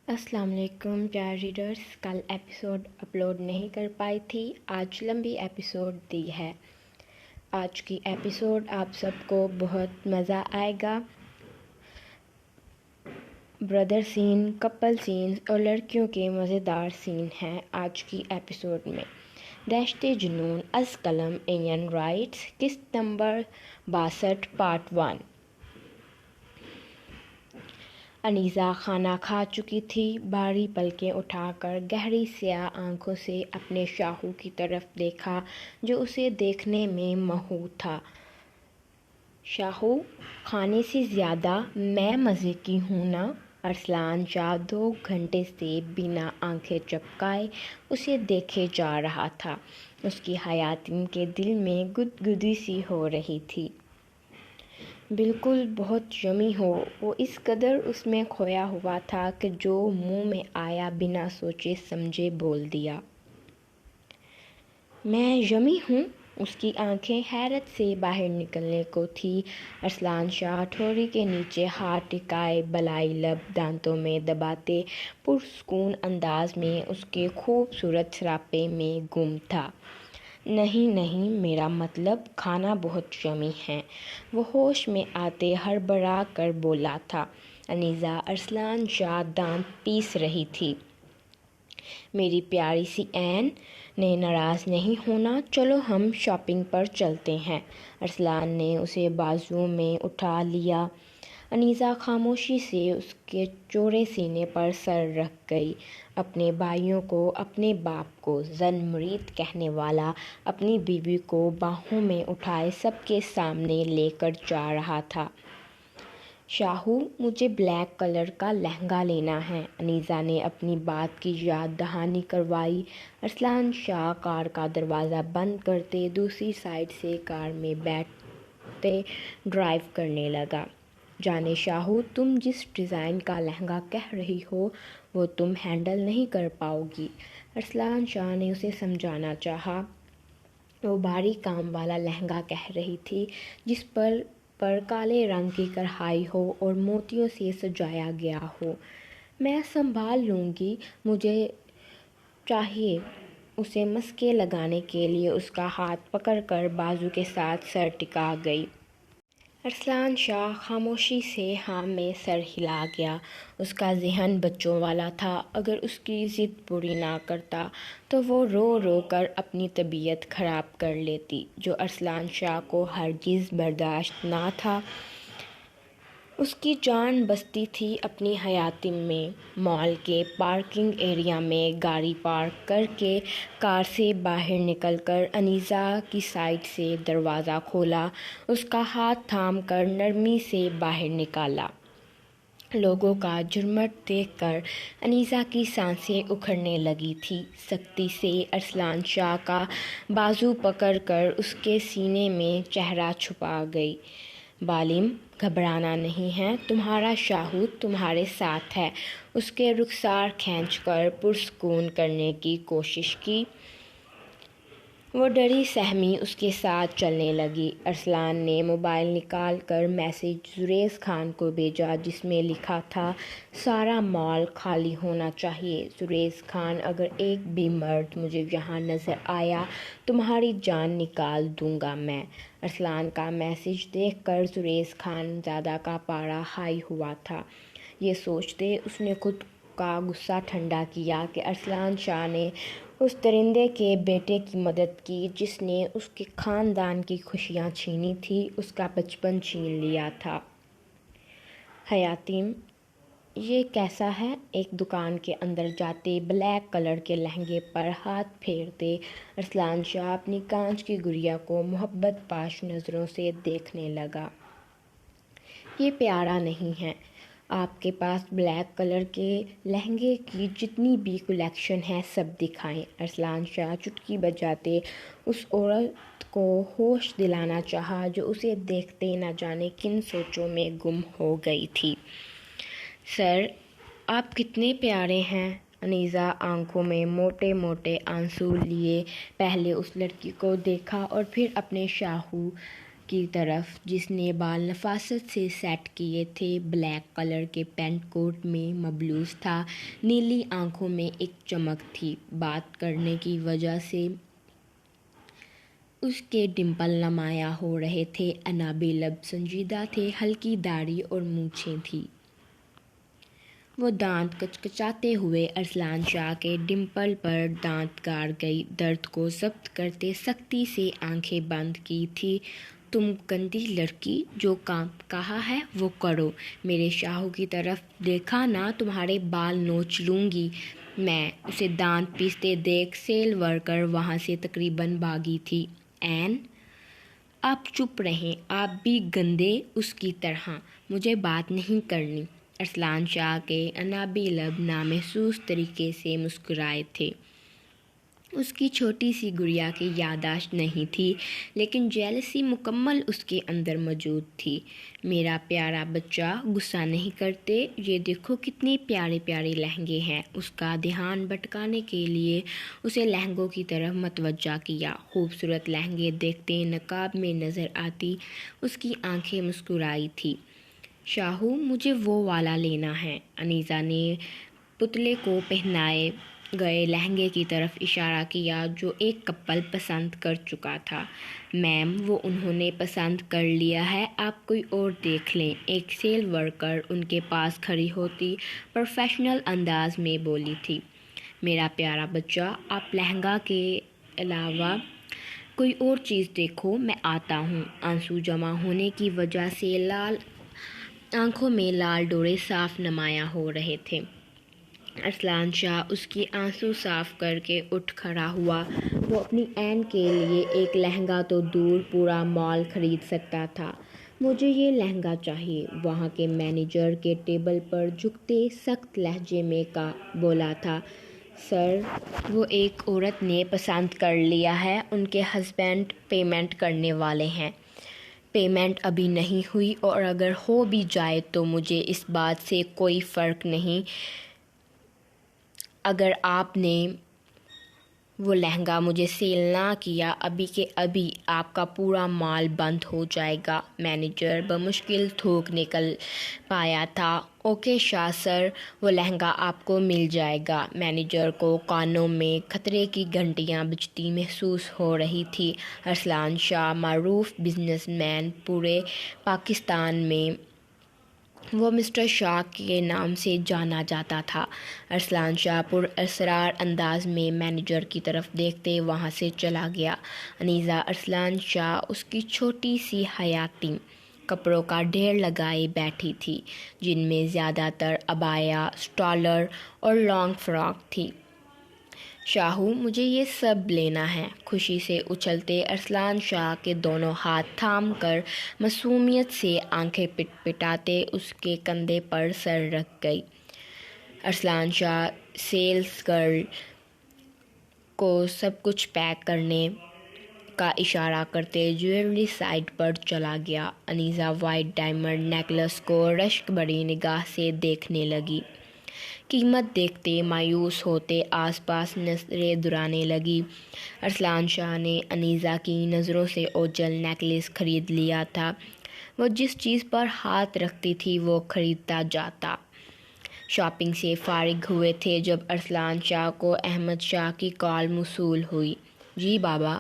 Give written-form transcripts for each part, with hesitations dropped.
السلام علیکم پیارے ریڈرز، کل ایپیسوڈ اپلوڈ نہیں کر پائی تھی، آج لمبی ایپیسوڈ دی ہے۔ آج کی ایپیسوڈ آپ سب کو بہت مزہ آئے گا۔ بردر سین، کپل سینز اور لڑکیوں کے مزیدار سین ہیں آج کی ایپیسوڈ میں۔ دہشت جنون از قلم انڈین رائٹس، قسط نمبر 62 پارٹ 1۔ انیسہ کھانا کھا چکی تھی، بھاری پلکیں اٹھا کر گہری سیاہ آنکھوں سے اپنے شاہو کی طرف دیکھا جو اسے دیکھنے میں مہووس تھا۔ شاہو، کھانے سے زیادہ میں مزے کی ہوں نا؟ ارسلان شاہ 2 گھنٹے سے بنا آنکھیں جھپکائے اسے دیکھے جا رہا تھا۔ اس کی حیاتین کے دل میں گدگدی سی ہو رہی تھی۔ بالکل بہت یمی ہو، وہ اس قدر اس میں کھویا ہوا تھا کہ جو منہ میں آیا بنا سوچے سمجھے بول دیا۔ میں یمی ہوں؟ اس کی آنکھیں حیرت سے باہر نکلنے کو تھیں۔ ارسلان شاہ ٹھوڑی کے نیچے ہاتھ ٹکائے بالائی لب دانتوں میں دباتے پرسکون انداز میں اس کے خوبصورت سراپے میں گم تھا۔ نہیں نہیں، میرا مطلب کھانا بہت یمی ہے، وہ ہوش میں آتے ہڑبڑا کر بولا تھا۔ انیسہ ارسلان شاہ دانت پیس رہی تھی۔ میری پیاری سی این نے ناراض نہیں ہونا، چلو ہم شاپنگ پر چلتے ہیں۔ ارسلان نے اسے بازو میں اٹھا لیا۔ انیسہ خاموشی سے اس کے چوڑے سینے پر سر رکھ گئی۔ اپنے بھائیوں کو، اپنے باپ کو زن مرید کہنے والا اپنی بیوی کو باہوں میں اٹھائے سب کے سامنے لے کر جا رہا تھا۔ شاہو، مجھے بلیک کلر کا لہنگا لینا ہے، انیسہ نے اپنی بات کی یاد دہانی کروائی۔ ارسلان شاہ کار کا دروازہ بند کرتے دوسری سائیڈ سے کار میں بیٹھتے ڈرائیو کرنے لگا۔ جانے شاہو، تم جس ڈیزائن کا لہنگا کہہ رہی ہو وہ تم ہینڈل نہیں کر پاؤ گی، ارسلان شاہ نے اسے سمجھانا چاہا۔ وہ بھاری کام والا لہنگا کہہ رہی تھی جس پر کالے رنگ کی کڑھائی ہو اور موتیوں سے سجایا گیا ہو۔ میں سنبھال لوں گی، مجھے چاہیے۔ اسے مسکے لگانے کے لیے اس کا ہاتھ پکڑ کر بازو کے ساتھ سر ٹکا گئی۔ ارسلان شاہ خاموشی سے ہاں میں سر ہلا گیا۔ اس کا ذہن بچوں والا تھا، اگر اس کی ضد پوری نہ کرتا تو وہ رو رو کر اپنی طبیعت خراب کر لیتی، جو ارسلان شاہ کو ہرگز برداشت نہ تھا۔ اس کی جان بستی تھی اپنی حیاتین میں۔ مال کے پارکنگ ایریا میں گاڑی پارک کر کے کار سے باہر نکل کر انیسہ کی سائیڈ سے دروازہ کھولا، اس کا ہاتھ تھام کر نرمی سے باہر نکالا۔ لوگوں کا جھرمٹ دیکھ کر انیسہ کی سانسیں اکھڑنے لگی تھیں۔ سختی سے ارسلان شاہ کا بازو پکڑ کر اس کے سینے میں چہرہ چھپا گئی۔ بالم، گھبرانا نہیں ہے، تمہارا شاہو تمہارے ساتھ ہے۔ اس کے رخسار کھینچ کر پرسکون کرنے کی کوشش کی۔ وہ ڈری سہمی اس کے ساتھ چلنے لگی۔ ارسلان نے موبائل نکال کر میسج زریز خان کو بھیجا جس میں لکھا تھا، سارا مال خالی ہونا چاہیے، زریز خان، اگر ایک بھی مرد مجھے یہاں نظر آیا تمہاری جان نکال دوں گا میں۔ ارسلان کا میسج دیکھ کر زریز خان زادہ کا پارا ہائی ہوا تھا۔ یہ سوچتے اس نے خود کا غصہ ٹھنڈا کیا کہ ارسلان شاہ نے اس درندے کے بیٹے کی مدد کی جس نے اس کے خاندان کی خوشیاں چھینی تھیں، اس کا بچپن چھین لیا تھا۔ حیاتین، یہ کیسا ہے؟ ایک دکان کے اندر جاتے بلیک کلر کے لہنگے پر ہاتھ پھیرتے ارسلان شاہ اپنی کانچ کی گڑیا کو محبت پاش نظروں سے دیکھنے لگا۔ یہ پیارا نہیں ہے؟ آپ کے پاس بلیک کلر کے لہنگے کی جتنی بھی کلیکشن ہے سب دکھائیں۔ ارسلان شاہ چٹکی بجاتے اس عورت کو ہوش دلانا چاہا جو اسے دیکھتے نہ جانے کن سوچوں میں گم ہو گئی تھی۔ سر، آپ کتنے پیارے ہیں، انیسہ آنکھوں میں موٹے موٹے آنسو لیے پہلے اس لڑکی کو دیکھا اور پھر اپنے شاہو کی طرف جس نے بال نفاست سے سیٹ کیے تھے، بلیک کلر کے پینٹ کوٹ میں ملبوس تھا، نیلی آنکھوں میں ایک چمک تھی۔ بات کرنے کی وجہ سے اس کے ڈمپل نمایاں ہو رہے تھے، انابی لب سنجیدہ تھے، ہلکی داڑھی اور مونچھیں تھیں۔ وہ دانت کچکچاتے ہوئے ارسلان شاہ کے ڈمپل پر دانت گاڑ گئی، درد کو ضبط کرتے سختی سے آنکھیں بند کی تھی۔ تم گندی لڑکی، جو کام کہا ہے وہ کرو۔ میرے شاہو کی طرف دیکھا نا، تمہارے بال نوچ لوں گی میں۔ اسے دانت پیستے دیکھ سیل ورکر وہاں سے تقریباً بھاگی تھی۔ این، آپ چپ رہیں، آپ بھی گندے اس کی طرح، مجھے بات نہیں کرنی۔ ارسلان شاہ کے انابی لب نامحسوس طریقے سے مسکرائے تھے۔ اس کی چھوٹی سی گڑیا کی یادداشت نہیں تھی، لیکن جیلسی مکمل اس کے اندر موجود تھی۔ میرا پیارا بچہ، غصہ نہیں کرتے؟ یہ دیکھو کتنے پیارے پیارے لہنگے ہیں۔ اس کا دھیان بھٹکانے کے لیے اسے لہنگوں کی طرف متوجہ کیا۔ خوبصورت لہنگے دیکھتے نقاب میں نظر آتی اس کی آنکھیں مسکرائی تھیں۔ شاہو، مجھے وہ والا لینا ہے۔ انیزا نے پتلے کو پہنائے گئے لہنگے کی طرف اشارہ کیا جو ایک کپل پسند کر چکا تھا۔ میم، وہ انہوں نے پسند کر لیا ہے، آپ کوئی اور دیکھ لیں، ایک سیل ورکر ان کے پاس کھڑی ہوتی پروفیشنل انداز میں بولی تھی۔ میرا پیارا بچہ، آپ لہنگا کے علاوہ کوئی اور چیز دیکھو، میں آتا ہوں۔ آنسو جمع ہونے کی وجہ سے آنکھوں میں لال ڈورے صاف نمایاں ہو رہے تھے۔ ارسلان شاہ اس کی آنسو صاف کر کے اٹھ کھڑا ہوا۔ وہ اپنی این کے لیے ایک لہنگا تو دور پورا مال خرید سکتا تھا۔ مجھے یہ لہنگا چاہیے، وہاں کے مینیجر کے ٹیبل پر جھکتے سخت لہجے میں بولا تھا۔ سر، وہ ایک عورت نے پسند کر لیا ہے، ان کے ہسبینڈ پیمنٹ کرنے والے ہیں۔ پیمنٹ ابھی نہیں ہوئی، اور اگر ہو بھی جائے تو مجھے اس بات سے کوئی فرق نہیں۔ اگر آپ نے وہ لہنگا مجھے سیل نہ کیا ابھی کے ابھی، آپ کا پورا مال بند ہو جائے گا۔ مینیجر بمشکل تھوک نکل پایا تھا۔ اوکے شاہ سر، وہ لہنگا آپ کو مل جائے گا۔ مینیجر کو کانوں میں خطرے کی گھنٹیاں بجتی محسوس ہو رہی تھی۔ ارسلان شاہ معروف بزنس مین، پورے پاکستان میں وہ مسٹر شاہ کے نام سے جانا جاتا تھا۔ ارسلان شاہ پر اسرار انداز میں مینیجر کی طرف دیکھتے وہاں سے چلا گیا۔ انیزا ارسلان شاہ اس کی چھوٹی سی حیاتی کپڑوں کا ڈھیر لگائے بیٹھی تھی، جن میں زیادہ تر عبایا، اسٹالر اور لانگ فراک تھی۔ شاہو، مجھے یہ سب لینا ہے۔ خوشی سے اچھلتے ارسلان شاہ کے دونوں ہاتھ تھام کر معصومیت سے آنکھیں پٹپٹاتے اس کے کندھے پر سر رکھ گئی۔ ارسلان شاہ سیلز گرل کو سب کچھ پیک کرنے کا اشارہ کرتے جیولری سائٹ پر چلا گیا۔ انیزا وائٹ ڈائمنڈ نیکلس کو رشک بھری نگاہ سے دیکھنے لگی۔ قیمت دیکھتے مایوس ہوتے آس پاس نظریں دوڑانے لگی۔ ارسلان شاہ نے انیزا کی نظروں سے اوجھل نیکلس خرید لیا تھا۔ وہ جس چیز پر ہاتھ رکھتی تھی وہ خریدتا جاتا۔ شاپنگ سے فارغ ہوئے تھے جب ارسلان شاہ کو احمد شاہ کی کال موصول ہوئی۔ جی بابا۔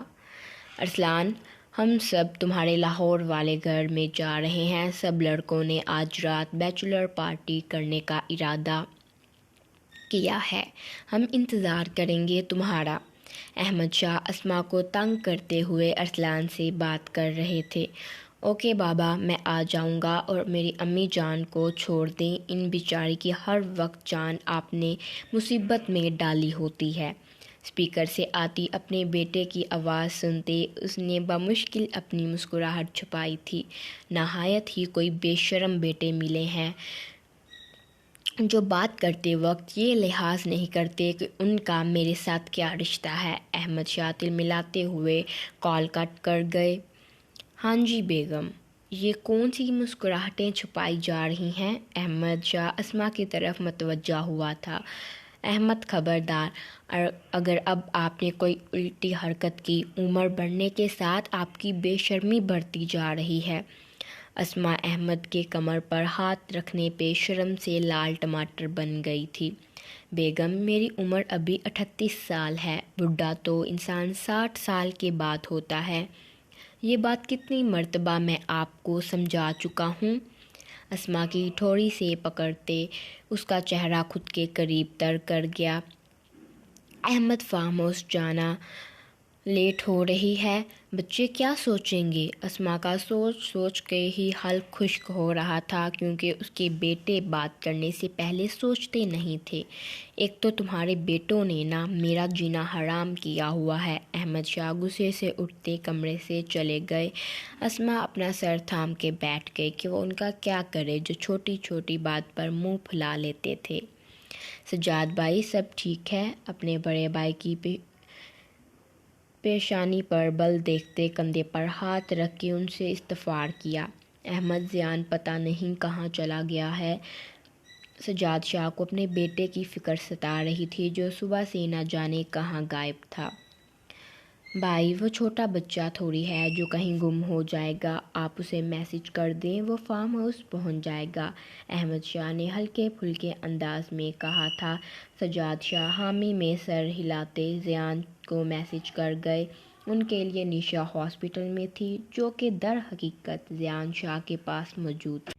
ارسلان، ہم سب تمہارے لاہور والے گھر میں جا رہے ہیں۔ سب لڑکوں نے آج رات بیچلر پارٹی کرنے کا ارادہ کیا ہے، ہم انتظار کریں گے تمہارا۔ احمد شاہ اسما کو تنگ کرتے ہوئے ارسلان سے بات کر رہے تھے۔ اوکے بابا، میں آ جاؤں گا، اور میری امی جان کو چھوڑ دیں، ان بیچاری کی ہر وقت جان آپ نے مصیبت میں ڈالی ہوتی ہے۔ اسپیکر سے آتی اپنے بیٹے کی آواز سنتے اس نے بمشکل اپنی مسکراہٹ چھپائی تھی۔ نہایت ہی کوئی بے شرم بیٹے ملے ہیں جو بات کرتے وقت یہ لحاظ نہیں کرتے کہ ان کا میرے ساتھ کیا رشتہ ہے۔ احمد شاہ تلملاتے ہوئے کال کٹ کر گئے۔ ہاں جی بیگم، یہ کون سی مسکراہٹیں چھپائی جا رہی ہیں؟ احمد شاہ اسما کی طرف متوجہ ہوا تھا۔ احمد خبردار، اگر اب آپ نے کوئی الٹی حرکت کی، عمر بڑھنے کے ساتھ آپ کی بے شرمی بڑھتی جا رہی ہے۔ اسماء احمد کے کمر پر ہاتھ رکھنے پہ شرم سے لال ٹماٹر بن گئی تھی۔ بیگم، میری عمر ابھی 38 سال ہے، بڈھا تو انسان 60 سال کے بعد ہوتا ہے۔ یہ بات کتنی مرتبہ میں آپ کو سمجھا چکا ہوں؟ اسماء کی ٹھوڑی سے پکڑتے اس کا چہرہ خود کے قریب تر کر گیا۔ احمد، فارم ہاؤس جانا لیٹ ہو رہی ہے، بچے کیا سوچیں گے؟ اسماء کا سوچ سوچ کے ہی حلق خشک ہو رہا تھا، کیونکہ اس کے بیٹے بات کرنے سے پہلے سوچتے نہیں تھے۔ ایک تو تمہارے بیٹوں نے نا میرا جینا حرام کیا ہوا ہے۔ احمد شاہ غصے سے اٹھتے کمرے سے چلے گئے۔ اسماء اپنا سر تھام کے بیٹھ گئی کہ وہ ان کا کیا کرے جو چھوٹی چھوٹی بات پر منہ پھلا لیتے تھے۔ سجاد بھائی، سب ٹھیک ہے؟ اپنے بڑے بھائی کی پیشانی پر بل دیکھتے کندھے پر ہاتھ رکھ کے ان سے استفسار کیا۔ احمد، ذیان پتہ نہیں کہاں چلا گیا ہے۔ سجاد شاہ کو اپنے بیٹے کی فکر ستا رہی تھی جو صبح سے نہ جانے کہاں غائب تھا۔ بھائی، وہ چھوٹا بچہ تھوڑی ہے جو کہیں گم ہو جائے گا، آپ اسے میسج کر دیں، وہ فارم ہاؤس پہنچ جائے گا، احمد شاہ نے ہلکے پھلکے انداز میں کہا تھا۔ سجاد شاہ حامی میں سر ہلاتے ذیان کو میسج کر گئے۔ ان کے لیے نشا ہاسپٹل میں تھی، جو کہ در حقیقت ذیان شاہ کے پاس موجود تھی۔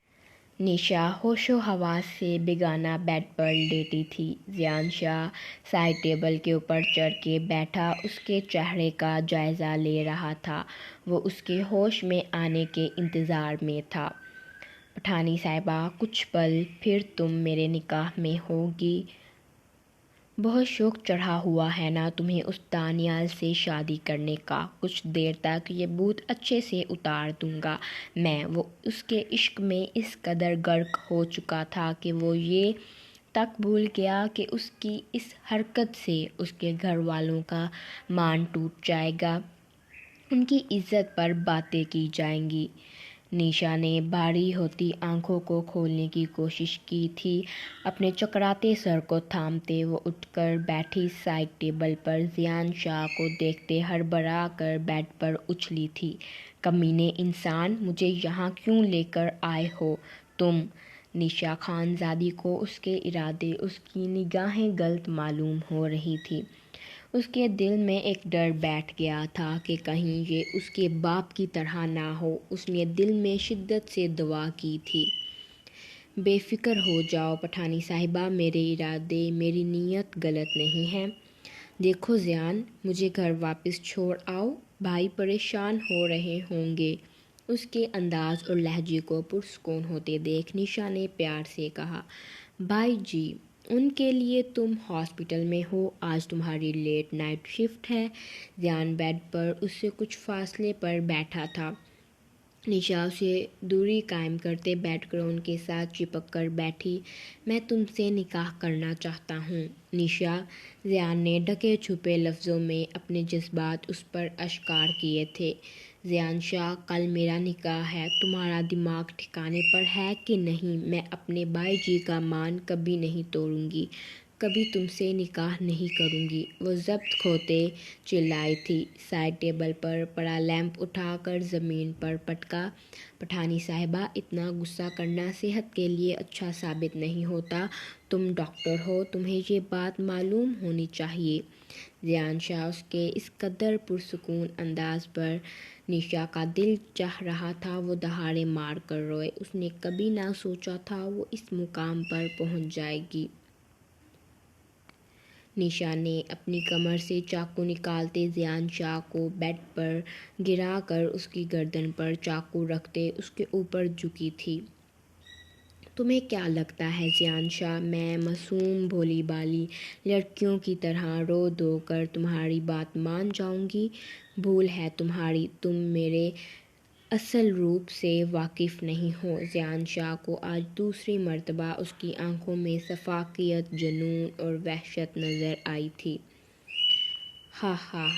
نشا ہوش و حواس سے بیگانہ بیڈ پر لیٹی تھی۔ ذیان شاہ سائڈ ٹیبل کے اوپر چڑھ کے بیٹھا اس کے چہرے کا جائزہ لے رہا تھا۔ وہ اس کے ہوش میں آنے کے انتظار میں تھا۔ پٹھانی صاحبہ، کچھ پل پھر تم میرے نکاح میں ہوگی۔ بہت شوق چڑھا ہوا ہے نا تمہیں اس دانیال سے شادی کرنے کا؟ کچھ دیر تک یہ بھوت اچھے سے اتار دوں گا میں۔ وہ اس کے عشق میں اس قدر غرق ہو چکا تھا کہ وہ یہ تک بھول گیا کہ اس کی اس حرکت سے اس کے گھر والوں کا مان ٹوٹ جائے گا، ان کی عزت پر باتیں کی جائیں گی۔ نشا نے بھاری ہوتی آنکھوں کو کھولنے کی کوشش کی تھی۔ اپنے چکراتے سر کو تھامتے وہ اٹھ کر بیٹھی، سائڈ ٹیبل پر ذیان شاہ کو دیکھتے ہڑبڑا کر بیڈ پر اچھلی تھی۔ کمینے انسان، مجھے یہاں کیوں لے کر آئے ہو تم؟ نشا خانزادی کو اس کے ارادے، اس کی نگاہیں غلط معلوم ہو رہی تھی۔ اس کے دل میں ایک ڈر بیٹھ گیا تھا کہ کہیں یہ اس کے باپ کی طرح نہ ہو۔ اس نے دل میں شدت سے دعا کی تھی۔ بے فکر ہو جاؤ پٹھانی صاحبہ، میرے ارادے، میری نیت غلط نہیں ہے۔ دیکھو ذیان، مجھے گھر واپس چھوڑ آؤ، بھائی پریشان ہو رہے ہوں گے۔ اس کے انداز اور لہجے کو پرسکون ہوتے دیکھ نشا نے پیار سے کہا، بھائی جی، ان کے لیے تم ہاسپٹل میں ہو، آج تمہاری لیٹ نائٹ شفٹ ہے۔ ذیان بیڈ پر اس سے کچھ فاصلے پر بیٹھا تھا۔ نشا اسے دوری قائم کرتے بیڈ گراؤنڈ کے ساتھ چپک کر بیٹھی۔ میں تم سے نکاح کرنا چاہتا ہوں نشا۔ ذیان نے ڈھکے چھپے لفظوں میں اپنے جذبات اس پر اشکار کیے تھے۔ ذیان شاہ، کل میرا نکاح ہے، تمہارا دماغ ٹھکانے پر ہے کہ نہیں؟ میں اپنے بھائی جی کا مان کبھی نہیں توڑوں گی، کبھی تم سے نکاح نہیں کروں گی، وہ ضبط کھوتے چلائی تھی۔ سائڈ ٹیبل پر پڑا لیمپ اٹھا کر زمین پر پٹکا۔ پٹھانی صاحبہ، اتنا غصہ کرنا صحت کے لیے اچھا ثابت نہیں ہوتا، تم ڈاکٹر ہو، تمہیں یہ بات معلوم ہونی چاہیے۔ ذیان شاہ اس کے اس قدر پرسکون انداز پر نشا کا دل چاہ رہا تھا وہ دہاڑے مار کر روئے۔ اس نے کبھی نہ سوچا تھا وہ اس مقام پر پہنچ جائے گی۔ نشا نے اپنی کمر سے چاقو نکالتے ذیان شاہ کو بیڈ پر گرا کر اس کی گردن پر چاقو رکھتے اس کے اوپر جھکی تھی۔ تمہیں کیا لگتا ہے ذیان شاہ، میں معصوم بھولی بھالی لڑکیوں کی طرح رو دھو کر تمہاری بات مان جاؤں گی؟ بھول ہے تمہاری، تم میرے اصل روپ سے واقف نہیں ہو۔ ذیان شاہ کو آج دوسری مرتبہ اس کی آنکھوں میں شفافیت، جنون اور وحشت نظر آئی تھی۔ ہاں ہاں،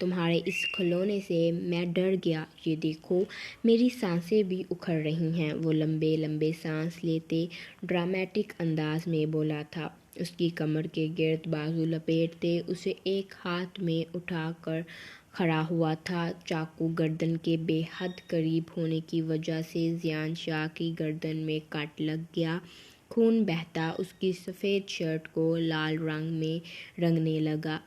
تمہارے اس کھلونے سے میں ڈر گیا، یہ دیکھو میری سانسیں بھی اکھڑ رہی ہیں۔ وہ لمبے لمبے سانس لیتے ڈرامیٹک انداز میں بولا تھا۔ اس کی کمر کے گرد بازو لپیٹتے اسے ایک ہاتھ میں اٹھا کر کھڑا ہوا تھا۔ چاقو گردن کے بے حد قریب ہونے کی وجہ سے زیان شاہ کی گردن میں کٹ لگ گیا۔ خون بہتا اس کی سفید شرٹ کو لال رنگ میں رنگنے لگا۔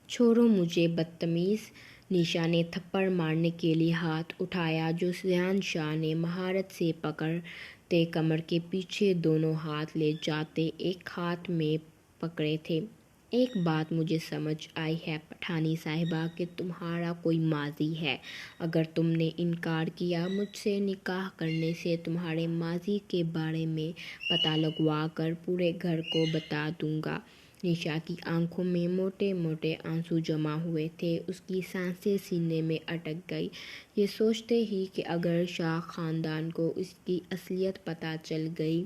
چھوڑو مجھے بدتمیز! نیشا نے تھپڑ مارنے کے لیے ہاتھ اٹھایا جو زیان شاہ نے مہارت سے پکڑتے کمر کے پیچھے دونوں ہاتھ لے جاتے ایک ہاتھ میں پکڑے تھے۔ ایک بات مجھے سمجھ آئی ہے پٹھانی صاحبہ کہ تمہارا کوئی ماضی ہے۔ اگر تم نے انکار کیا مجھ سے نکاح کرنے سے تمہارے ماضی کے بارے میں پتہ لگوا کر پورے گھر کو بتا دوں گا۔ نیشا کی آنکھوں میں موٹے موٹے آنسو جمع ہوئے تھے۔ اس کی سانسیں سینے میں اٹک گئی یہ سوچتے ہی کہ اگر شاہ خاندان کو اس کی اصلیت پتہ چل گئی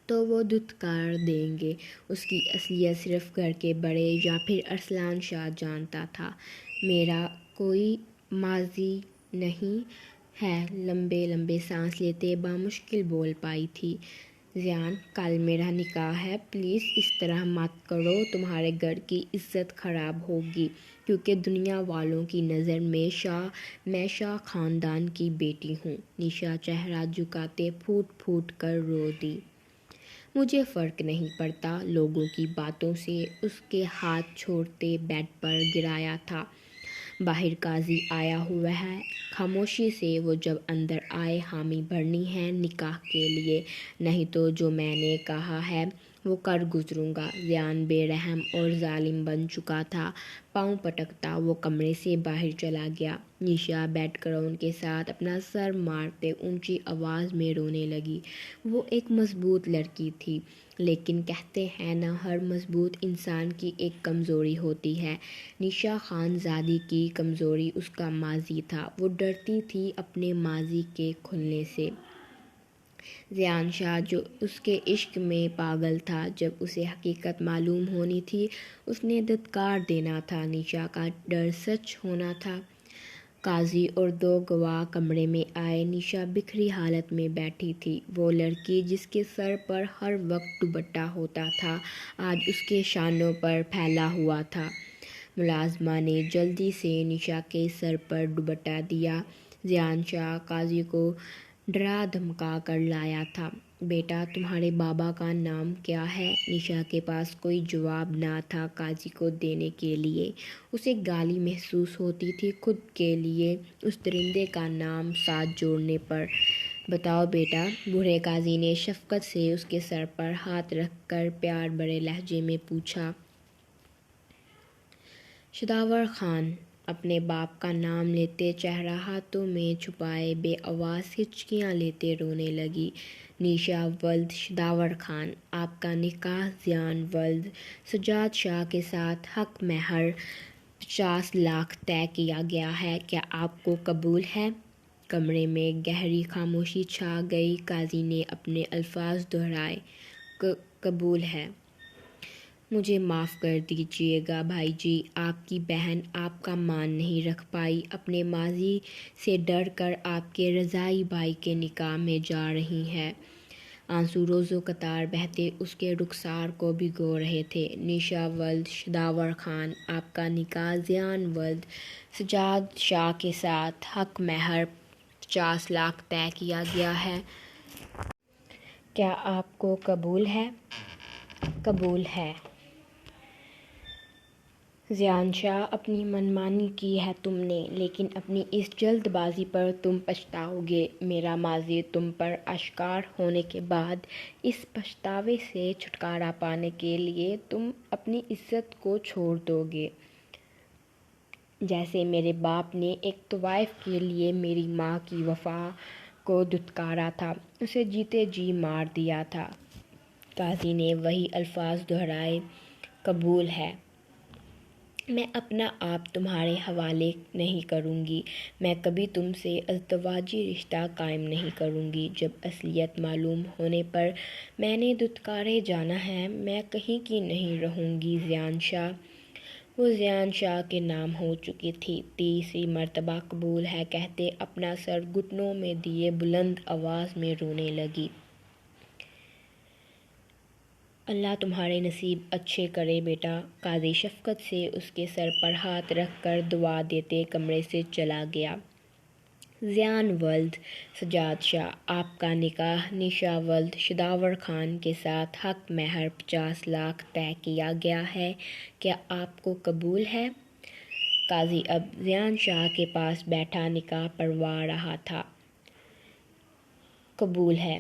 تو وہ دھتکار دیں گے۔ اس کی اصلیت صرف گھر کے بڑے یا پھر ارسلان شاہ جانتا تھا۔ میرا کوئی ماضی نہیں ہے، لمبے لمبے سانس لیتے بامشکل بول پائی تھی زیان۔ کل میرا نکاح ہے، پلیز اس طرح مت کرو، تمہارے گھر کی عزت خراب ہوگی، کیونکہ دنیا والوں کی نظر میں شاہ خاندان کی بیٹی ہوں۔ نیشا چہرہ جھکاتے پھوٹ پھوٹ کر رو دی۔ مجھے فرق نہیں پڑتا لوگوں کی باتوں سے۔ اس کے ہاتھ چھوڑتے بیڈ پر گرایا تھا۔ باہر قاضی آیا ہوا ہے، خاموشی سے وہ جب اندر آئے حامی بھرنی ہے نکاح کے لیے، نہیں تو جو میں نے کہا ہے وہ کر گزروں گا۔ زیان بے رحم اور ظالم بن چکا تھا۔ پاؤں پٹکتا وہ کمرے سے باہر چلا گیا۔ نیشا بیڈ کراؤن کے ساتھ اپنا سر مارتے اونچی آواز میں رونے لگی۔ وہ ایک مضبوط لڑکی تھی، لیکن کہتے ہیں نا ہر مضبوط انسان کی ایک کمزوری ہوتی ہے۔ نیشا خان زادی کی کمزوری اس کا ماضی تھا۔ وہ ڈرتی تھی اپنے ماضی کے کھلنے سے۔ زیان شاہ جو اس کے عشق میں پاگل تھا، جب اسے حقیقت معلوم ہونی تھی اس نے دھتکار دینا تھا۔ نیشا کا ڈر سچ ہونا تھا۔ قاضی اور دو گواہ کمرے میں آئے۔ نیشا بکھری حالت میں بیٹھی تھی۔ وہ لڑکی جس کے سر پر ہر وقت دوپٹہ ہوتا تھا آج اس کے شانوں پر پھیلا ہوا تھا۔ ملازمہ نے جلدی سے نیشا کے سر پر دوپٹہ دیا۔ زیان شاہ قاضی کو ڈرا دھمکا کر لایا تھا۔ بیٹا تمہارے بابا کا نام کیا ہے؟ نیشا کے پاس کوئی جواب نہ تھا قاضی کو دینے کے لیے۔ اسے گالی محسوس ہوتی تھی خود کے لیے اس درندے کا نام ساتھ جوڑنے پر۔ بتاؤ بیٹا، بوڑھے قاضی نے شفقت سے اس کے سر پر ہاتھ رکھ کر پیار بھرے لہجے میں پوچھا۔ شداور خان۔ اپنے باپ کا نام لیتے چہرہ ہاتھوں میں چھپائے بے آواز ہچکیاں لیتے رونے لگی۔ نیشا ولد شداور خان، آپ کا نکاح زیان ولد سجاد شاہ کے ساتھ حق مہر 50 لاکھ طے کیا گیا ہے، کیا آپ کو قبول ہے؟ کمرے میں گہری خاموشی چھا گئی۔ قاضی نے اپنے الفاظ دہرائے، قبول ہے۔ مجھے معاف کر دیجیے گا بھائی جی، آپ کی بہن آپ کا مان نہیں رکھ پائی، اپنے ماضی سے ڈر کر آپ کے رضاعی بھائی کے نکاح میں جا رہی ہے۔ آنسو روزو قطار بہتے اس کے رخسار کو بھگو رہے تھے۔ نیشا ولد شداور خان، آپ کا نکاح زیان ولد سجاد شاہ کے ساتھ حق مہر 50 لاکھ طے کیا گیا ہے۔ کیا آپ کو قبول ہے؟ قبول ہے۔ زیان شاہ، اپنی منمانی کی ہے تم نے، لیکن اپنی اس جلد بازی پر تم پچھتاؤ گے۔ میرا ماضی تم پر آشکار ہونے کے بعد اس پچھتاوے سے چھٹکارا پانے کے لیے تم اپنی عزت کو چھوڑ دو گے۔ جیسے میرے باپ نے ایک طوائف کے لیے میری ماں کی وفا کو دھتکارا تھا، اسے جیتے جی مار دیا تھا۔ قاضی نے وہی الفاظ دہرائے، قبول ہے۔ میں اپنا آپ تمہارے حوالے نہیں کروں گی، میں کبھی تم سے ازدواجی رشتہ قائم نہیں کروں گی۔ جب اصلیت معلوم ہونے پر میں نے دھتکارے جانا ہے، میں کہیں کی نہیں رہوں گی زیان شاہ۔ وہ زیان شاہ کے نام ہو چکی تھی۔ تیسری مرتبہ قبول ہے کہتے اپنا سر گھٹنوں میں دیے بلند آواز میں رونے لگی۔ اللہ تمہارے نصیب اچھے کرے بیٹا۔ قاضی شفقت سے اس کے سر پر ہاتھ رکھ کر دعا دیتے کمرے سے چلا گیا۔ زیان ولد سجاد شاہ، آپ کا نکاح نیشا ولد شداور خان کے ساتھ حق مہر 50 لاکھ طے کیا گیا ہے، کیا آپ کو قبول ہے؟ قاضی اب زیان شاہ کے پاس بیٹھا نکاح پڑھوا رہا تھا۔ قبول ہے۔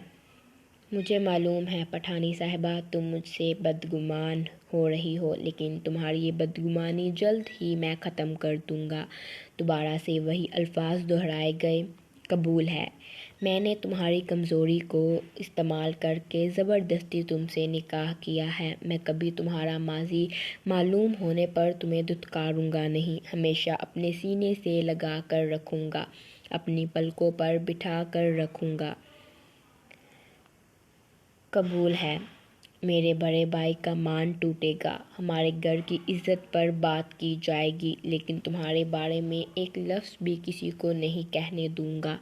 مجھے معلوم ہے پٹھانی صاحبہ تم مجھ سے بدگمان ہو رہی ہو، لیکن تمہاری یہ بدگمانی جلد ہی میں ختم کر دوں گا۔ دوبارہ سے وہی الفاظ دہرائے گئے۔ قبول ہے۔ میں نے تمہاری کمزوری کو استعمال کر کے زبردستی تم سے نکاح کیا ہے۔ میں کبھی تمہارا ماضی معلوم ہونے پر تمہیں دھتکاروں گا نہیں، ہمیشہ اپنے سینے سے لگا کر رکھوں گا، اپنی پلکوں پر بٹھا کر رکھوں گا۔ قبول ہے۔ میرے بڑے بھائی کا مان ٹوٹے گا، ہمارے گھر کی عزت پر بات کی جائے گی، لیکن تمہارے بارے میں ایک لفظ بھی کسی کو نہیں کہنے دوں گا۔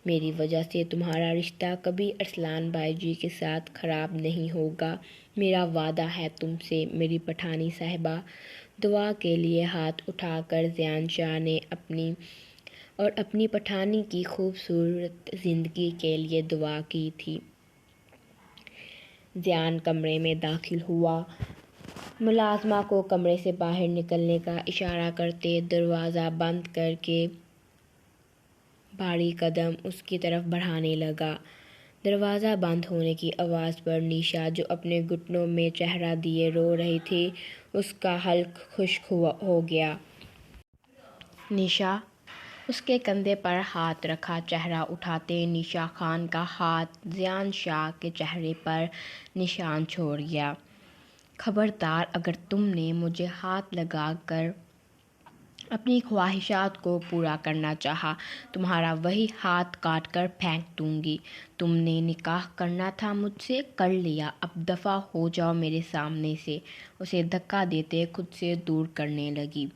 میری وجہ سے تمہارا رشتہ کبھی ارسلان بھائی جی کے ساتھ خراب نہیں ہوگا، میرا وعدہ ہے تم سے میری پٹھانی صاحبہ۔ دعا کے لیے ہاتھ اٹھا کر زیان شاہ نے اپنی پٹھانی کی خوبصورت زندگی کے لیے دعا کی تھی۔ زیان کمرے میں داخل ہوا، ملازمہ کو کمرے سے باہر نکلنے کا اشارہ کرتے دروازہ بند کر کے بھاری قدم اس کی طرف بڑھانے لگا۔ دروازہ بند ہونے کی آواز پر نیشا جو اپنے گھٹنوں میں چہرہ دیے رو رہی تھی، اس کا حلق خشک ہو گیا۔ نیشا، اس کے کندھے پر ہاتھ رکھا چہرہ اٹھاتے نیشا خان کا ہاتھ زیان شاہ کے چہرے پر نشان چھوڑ گیا۔ خبردار، اگر تم نے مجھے ہاتھ لگا کر اپنی خواہشات کو پورا کرنا چاہا، تمہارا وہی ہاتھ کاٹ کر پھینک دوں گی۔ تم نے نکاح کرنا تھا مجھ سے، کر لیا، اب دفع ہو جاؤ میرے سامنے سے۔ اسے دھکا دیتے خود سے دور کرنے لگی۔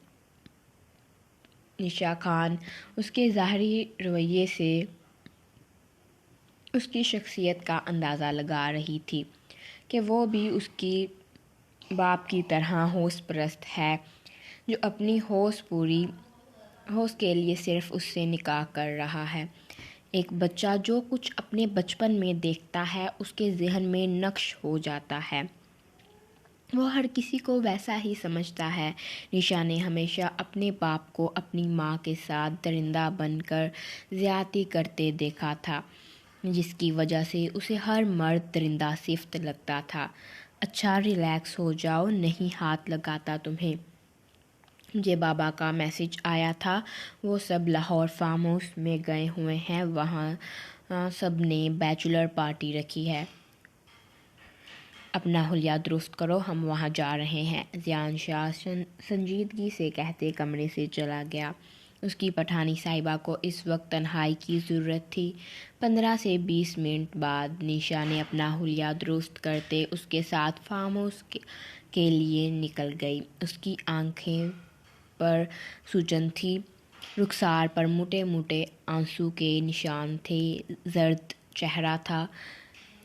نیشا خان اس کے ظاہری رویے سے اس کی شخصیت کا اندازہ لگا رہی تھی کہ وہ بھی اس کی باپ کی طرح ہوش پرست ہے، جو اپنی ہوش کے لیے صرف اس سے نکاح کر رہا ہے۔ ایک بچہ جو کچھ اپنے بچپن میں دیکھتا ہے اس کے ذہن میں نقش ہو جاتا ہے، وہ ہر کسی کو ویسا ہی سمجھتا ہے۔ نیشا نے ہمیشہ اپنے باپ کو اپنی ماں کے ساتھ درندہ بن کر زیادتی کرتے دیکھا تھا، جس کی وجہ سے اسے ہر مرد درندہ صفت لگتا تھا۔ اچھا ریلیکس ہو جاؤ، نہیں ہاتھ لگاتا تمہیں۔ مجھے بابا کا میسج آیا تھا، وہ سب لاہور فارم ہاؤس میں گئے ہوئے ہیں، وہاں سب نے بیچلر پارٹی رکھی ہے۔ اپنا حلیہ درست کرو، ہم وہاں جا رہے ہیں، زیان شاہ سنجیدگی سے کہتے کمرے سے چلا گیا۔ اس کی پٹھانی صاحبہ کو اس وقت تنہائی کی ضرورت تھی۔ 15 سے 20 منٹ بعد نیشا نے اپنا حلیہ درست کرتے اس کے ساتھ فارم ہاؤس کے لیے نکل گئی۔ اس کی آنکھیں پر سوجن تھی، رخسار پر موٹے موٹے آنسو کے نشان تھے، زرد چہرہ تھا۔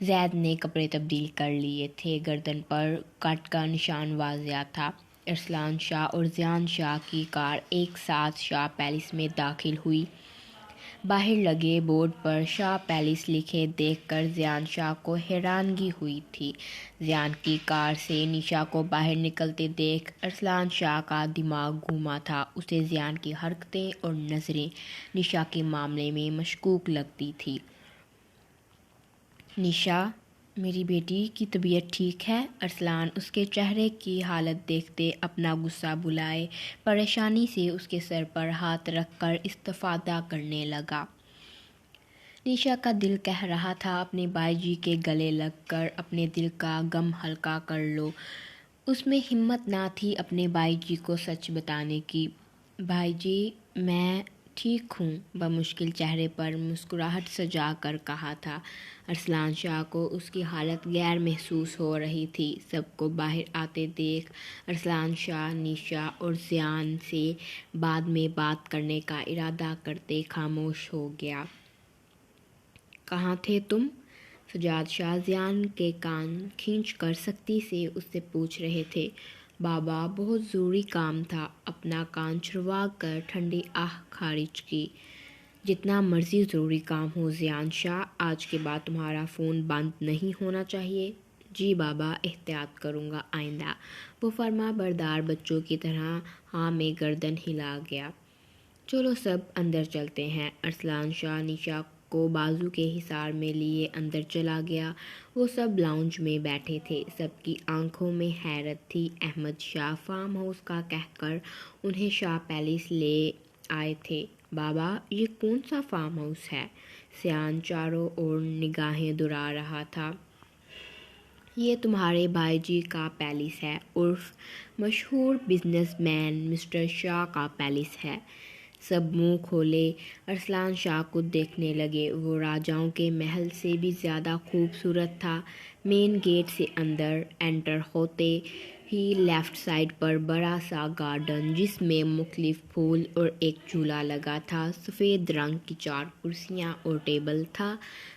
زید نے کپڑے تبدیل کر لیے تھے، گردن پر کٹ کا نشان واضح تھا۔ ارسلان شاہ اور زیان شاہ کی کار ایک ساتھ شاہ پیلس میں داخل ہوئی۔ باہر لگے بورڈ پر شاہ پیلس لکھے دیکھ کر زیان شاہ کو حیرانگی ہوئی تھی۔ زیان کی کار سے نیشا کو باہر نکلتے دیکھ ارسلان شاہ کا دماغ گھوما تھا۔ اسے زیان کی حرکتیں اور نظریں نیشا کے معاملے میں مشکوک لگتی تھیں۔ نیشا، میری بیٹی کی طبیعت ٹھیک ہے؟ ارسلان اس کے چہرے کی حالت دیکھتے اپنا غصہ بھلائے پریشانی سے اس کے سر پر ہاتھ رکھ کر استفادہ کرنے لگا۔ نیشا کا دل کہہ رہا تھا اپنے بھائی جی کے گلے لگ کر اپنے دل کا غم ہلکا کر لو۔ اس میں ہمت نہ تھی اپنے بھائی جی کو سچ بتانے کی۔ بھائی جی، میں ٹھیک ہوں، بمشکل چہرے پر مسکراہٹ سجا کر کہا تھا۔ ارسلان شاہ کو اس کی حالت غیر محسوس ہو رہی تھی۔ سب کو باہر آتے دیکھ ارسلان شاہ نیشا اور زیان سے بعد میں بات کرنے کا ارادہ کرتے خاموش ہو گیا۔ کہاں تھے تم؟ سجاد شاہ زیان کے کان کھینچ کر سختی سے اس سے پوچھ رہے تھے۔ بابا بہت ضروری کام تھا۔ اپنا کان چھڑوا کر ٹھنڈی آہ خارج کی۔ جتنا مرضی ضروری کام ہو زیان شاہ، آج کے بعد تمہارا فون بند نہیں ہونا چاہیے۔ جی بابا، احتیاط کروں گا آئندہ، وہ فرما بردار بچوں کی طرح ہاں میں گردن ہلا گیا۔ چلو سب اندر چلتے ہیں۔ ارسلان شاہ نشا کو بازو کے حصار میں لیے اندر چلا گیا۔ وہ سب لاؤنج میں بیٹھے تھے۔ سب کی آنکھوں میں حیرت تھی۔ احمد شاہ فارم ہاؤس کا کہہ کر انہیں شاہ پیلس لے آئے تھے۔ بابا، یہ کون سا فارم ہاؤس ہے؟ سیان چاروں اور نگاہیں دوڑا رہا تھا۔ یہ تمہارے بھائی جی کا پیلس ہے، عرف مشہور بزنس مین مسٹر شاہ کا پیلس ہے۔ سب منہ کھولے ارسلان شاہ کو دیکھنے لگے۔ وہ راجاؤں کے محل سے بھی زیادہ خوبصورت تھا۔ مین گیٹ سے اندر انٹر ہوتے ہی لیفٹ سائڈ پر بڑا سا گارڈن، جس میں مختلف پھول اور ایک جھولا لگا تھا۔ سفید رنگ کی 4 کرسیاں اور ٹیبل تھا۔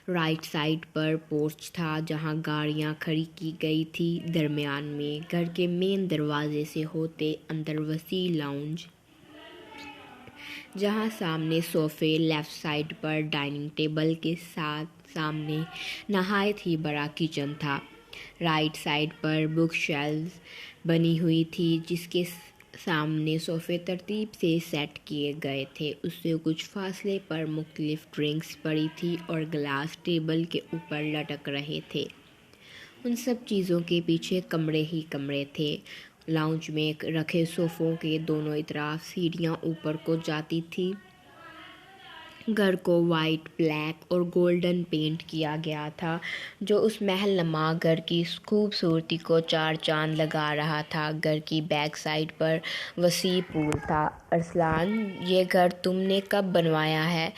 رائٹ سائڈ پر پورچ تھا جہاں گاڑیاں کھڑی کی گئی تھی۔ درمیان میں گھر کے مین دروازے سے ہوتے اندر وسیع لاؤنج، جہاں سامنے صوفے، لیفٹ سائڈ پر ڈائننگ ٹیبل کے ساتھ سامنے نہایت ہی بڑا کچن تھا۔ رائٹ سائڈ پر بک شیلفز بنی ہوئی تھی جس کے سامنے صوفے ترتیب سے سیٹ کیے گئے تھے۔ اس سے کچھ فاصلے پر مختلف ڈرنکس پڑی تھی اور گلاس ٹیبل کے اوپر لٹک رہے تھے۔ ان سب چیزوں کے پیچھے کمرے ہی کمرے تھے۔ لاؤنج میں رکھے صوفوں کے دونوں اطراف سیڑھیاں اوپر کو جاتی تھیں۔ گھر کو وائٹ، بلیک اور گولڈن پینٹ کیا گیا تھا جو اس محل نما گھر کی خوبصورتی کو 4 چاند لگا رہا تھا۔ گھر کی بیک سائڈ پر وسیع پول تھا۔ ارسلان، یہ گھر تم نے کب بنوایا ہے؟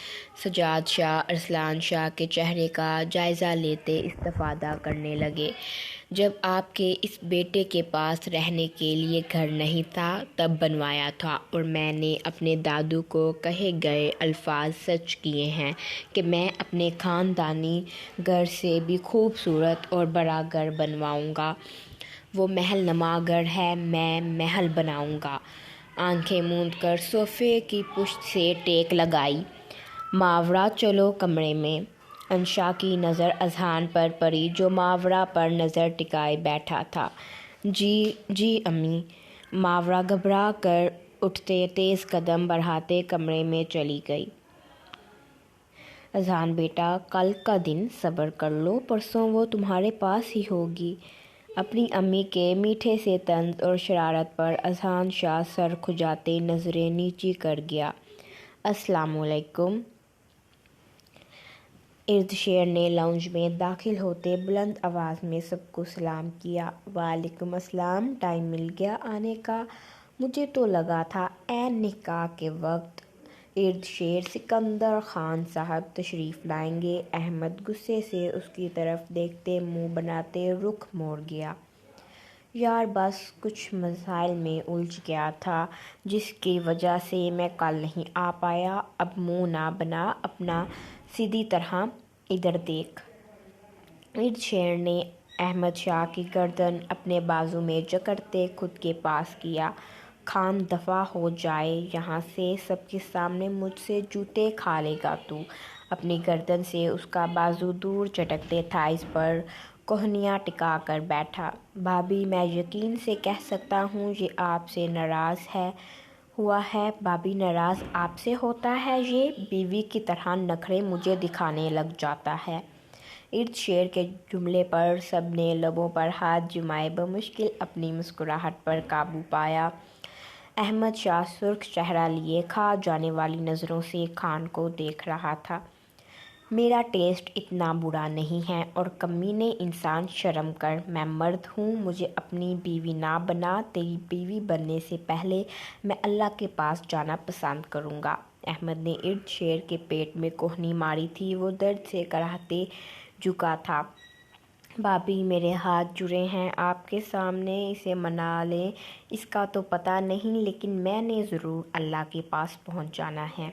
سجاد شاہ ارسلان شاہ کے چہرے کا جائزہ لیتے استفادہ کرنے لگے۔ جب آپ کے اس بیٹے کے پاس رہنے کے لیے گھر نہیں تھا تب بنوایا تھا، اور میں نے اپنے دادو کو کہے گئے الفاظ سچ کیے ہیں کہ میں اپنے خاندانی گھر سے بھی خوبصورت اور بڑا گھر بنواؤں گا۔ وہ محل نما گھر ہے، میں محل بناؤں گا۔ آنکھیں موند کر صوفے کی پشت سے ٹیک لگائی۔ ماورا، چلو کمرے میں۔ انشا کی نظر اذہان پر پڑی جو ماورا پر نظر ٹکائے بیٹھا تھا۔ جی امی۔ ماورا گھبرا کر اٹھتے تیز قدم بڑھاتے کمرے میں چلی گئی۔ اذہان بیٹا، کل کا دن صبر کر لو، پرسوں وہ تمہارے پاس ہی ہوگی۔ اپنی امی کے میٹھے سے طنز اور شرارت پر اذہان شاہ سر کھجاتے نظریں نیچی کر گیا۔ السلام علیکم۔ اردشیر نے لاؤنج میں داخل ہوتے بلند آواز میں سب کو سلام کیا۔ وعلیکم السلام، ٹائم مل گیا آنے کا؟ مجھے تو لگا تھا عین نکاح کے وقت اردشیر سکندر خان صاحب تشریف لائیں گے۔ احمد غصے سے اس کی طرف دیکھتے منہ بناتے رخ موڑ گیا۔ یار بس کچھ مسائل میں الجھ گیا تھا جس کی وجہ سے میں کل نہیں آ پایا۔ اب منہ نہ بنا اپنا، سیدھی طرح ادھر دیکھ۔ اردشیر نے احمد شاہ کی گردن اپنے بازو میں جکڑتے خود کے پاس کیا۔ خان دفع ہو جائے یہاں سے، سب کے سامنے مجھ سے جوتے کھا لے گا تو۔ اپنی گردن سے اس کا بازو دور چٹکتے تھائز پر کوہنیاں ٹکا کر بیٹھا۔ بھابی، میں یقین سے کہہ سکتا ہوں یہ آپ سے ناراض ہوا ہے۔ بھابی، ناراض آپ سے ہوتا ہے یہ؟ بیوی کی طرح نخرے مجھے دکھانے لگ جاتا ہے۔ اردشیر کے جملے پر سب نے لبوں پر ہاتھ جمائے بمشکل اپنی مسکراہٹ پر قابو پایا۔ احمد شاہ سرخ چہرہ لیے کھا جانے والی نظروں سے خان کو دیکھ رہا تھا۔ میرا ٹیسٹ اتنا برا نہیں ہے، اور کمینے انسان، شرم کر، میں مرد ہوں، مجھے اپنی بیوی نہ بنا۔ تیری بیوی بننے سے پہلے میں اللہ کے پاس جانا پسند کروں گا۔ احمد نے اردشیر کے پیٹ میں کوہنی ماری تھی۔ وہ درد سے کراہتے جھکا تھا۔ بھابھی میرے ہاتھ جڑے ہیں، آپ کے سامنے اسے منا لیں، اس کا تو پتہ نہیں لیکن میں نے ضرور اللہ کے پاس پہنچ جانا ہے۔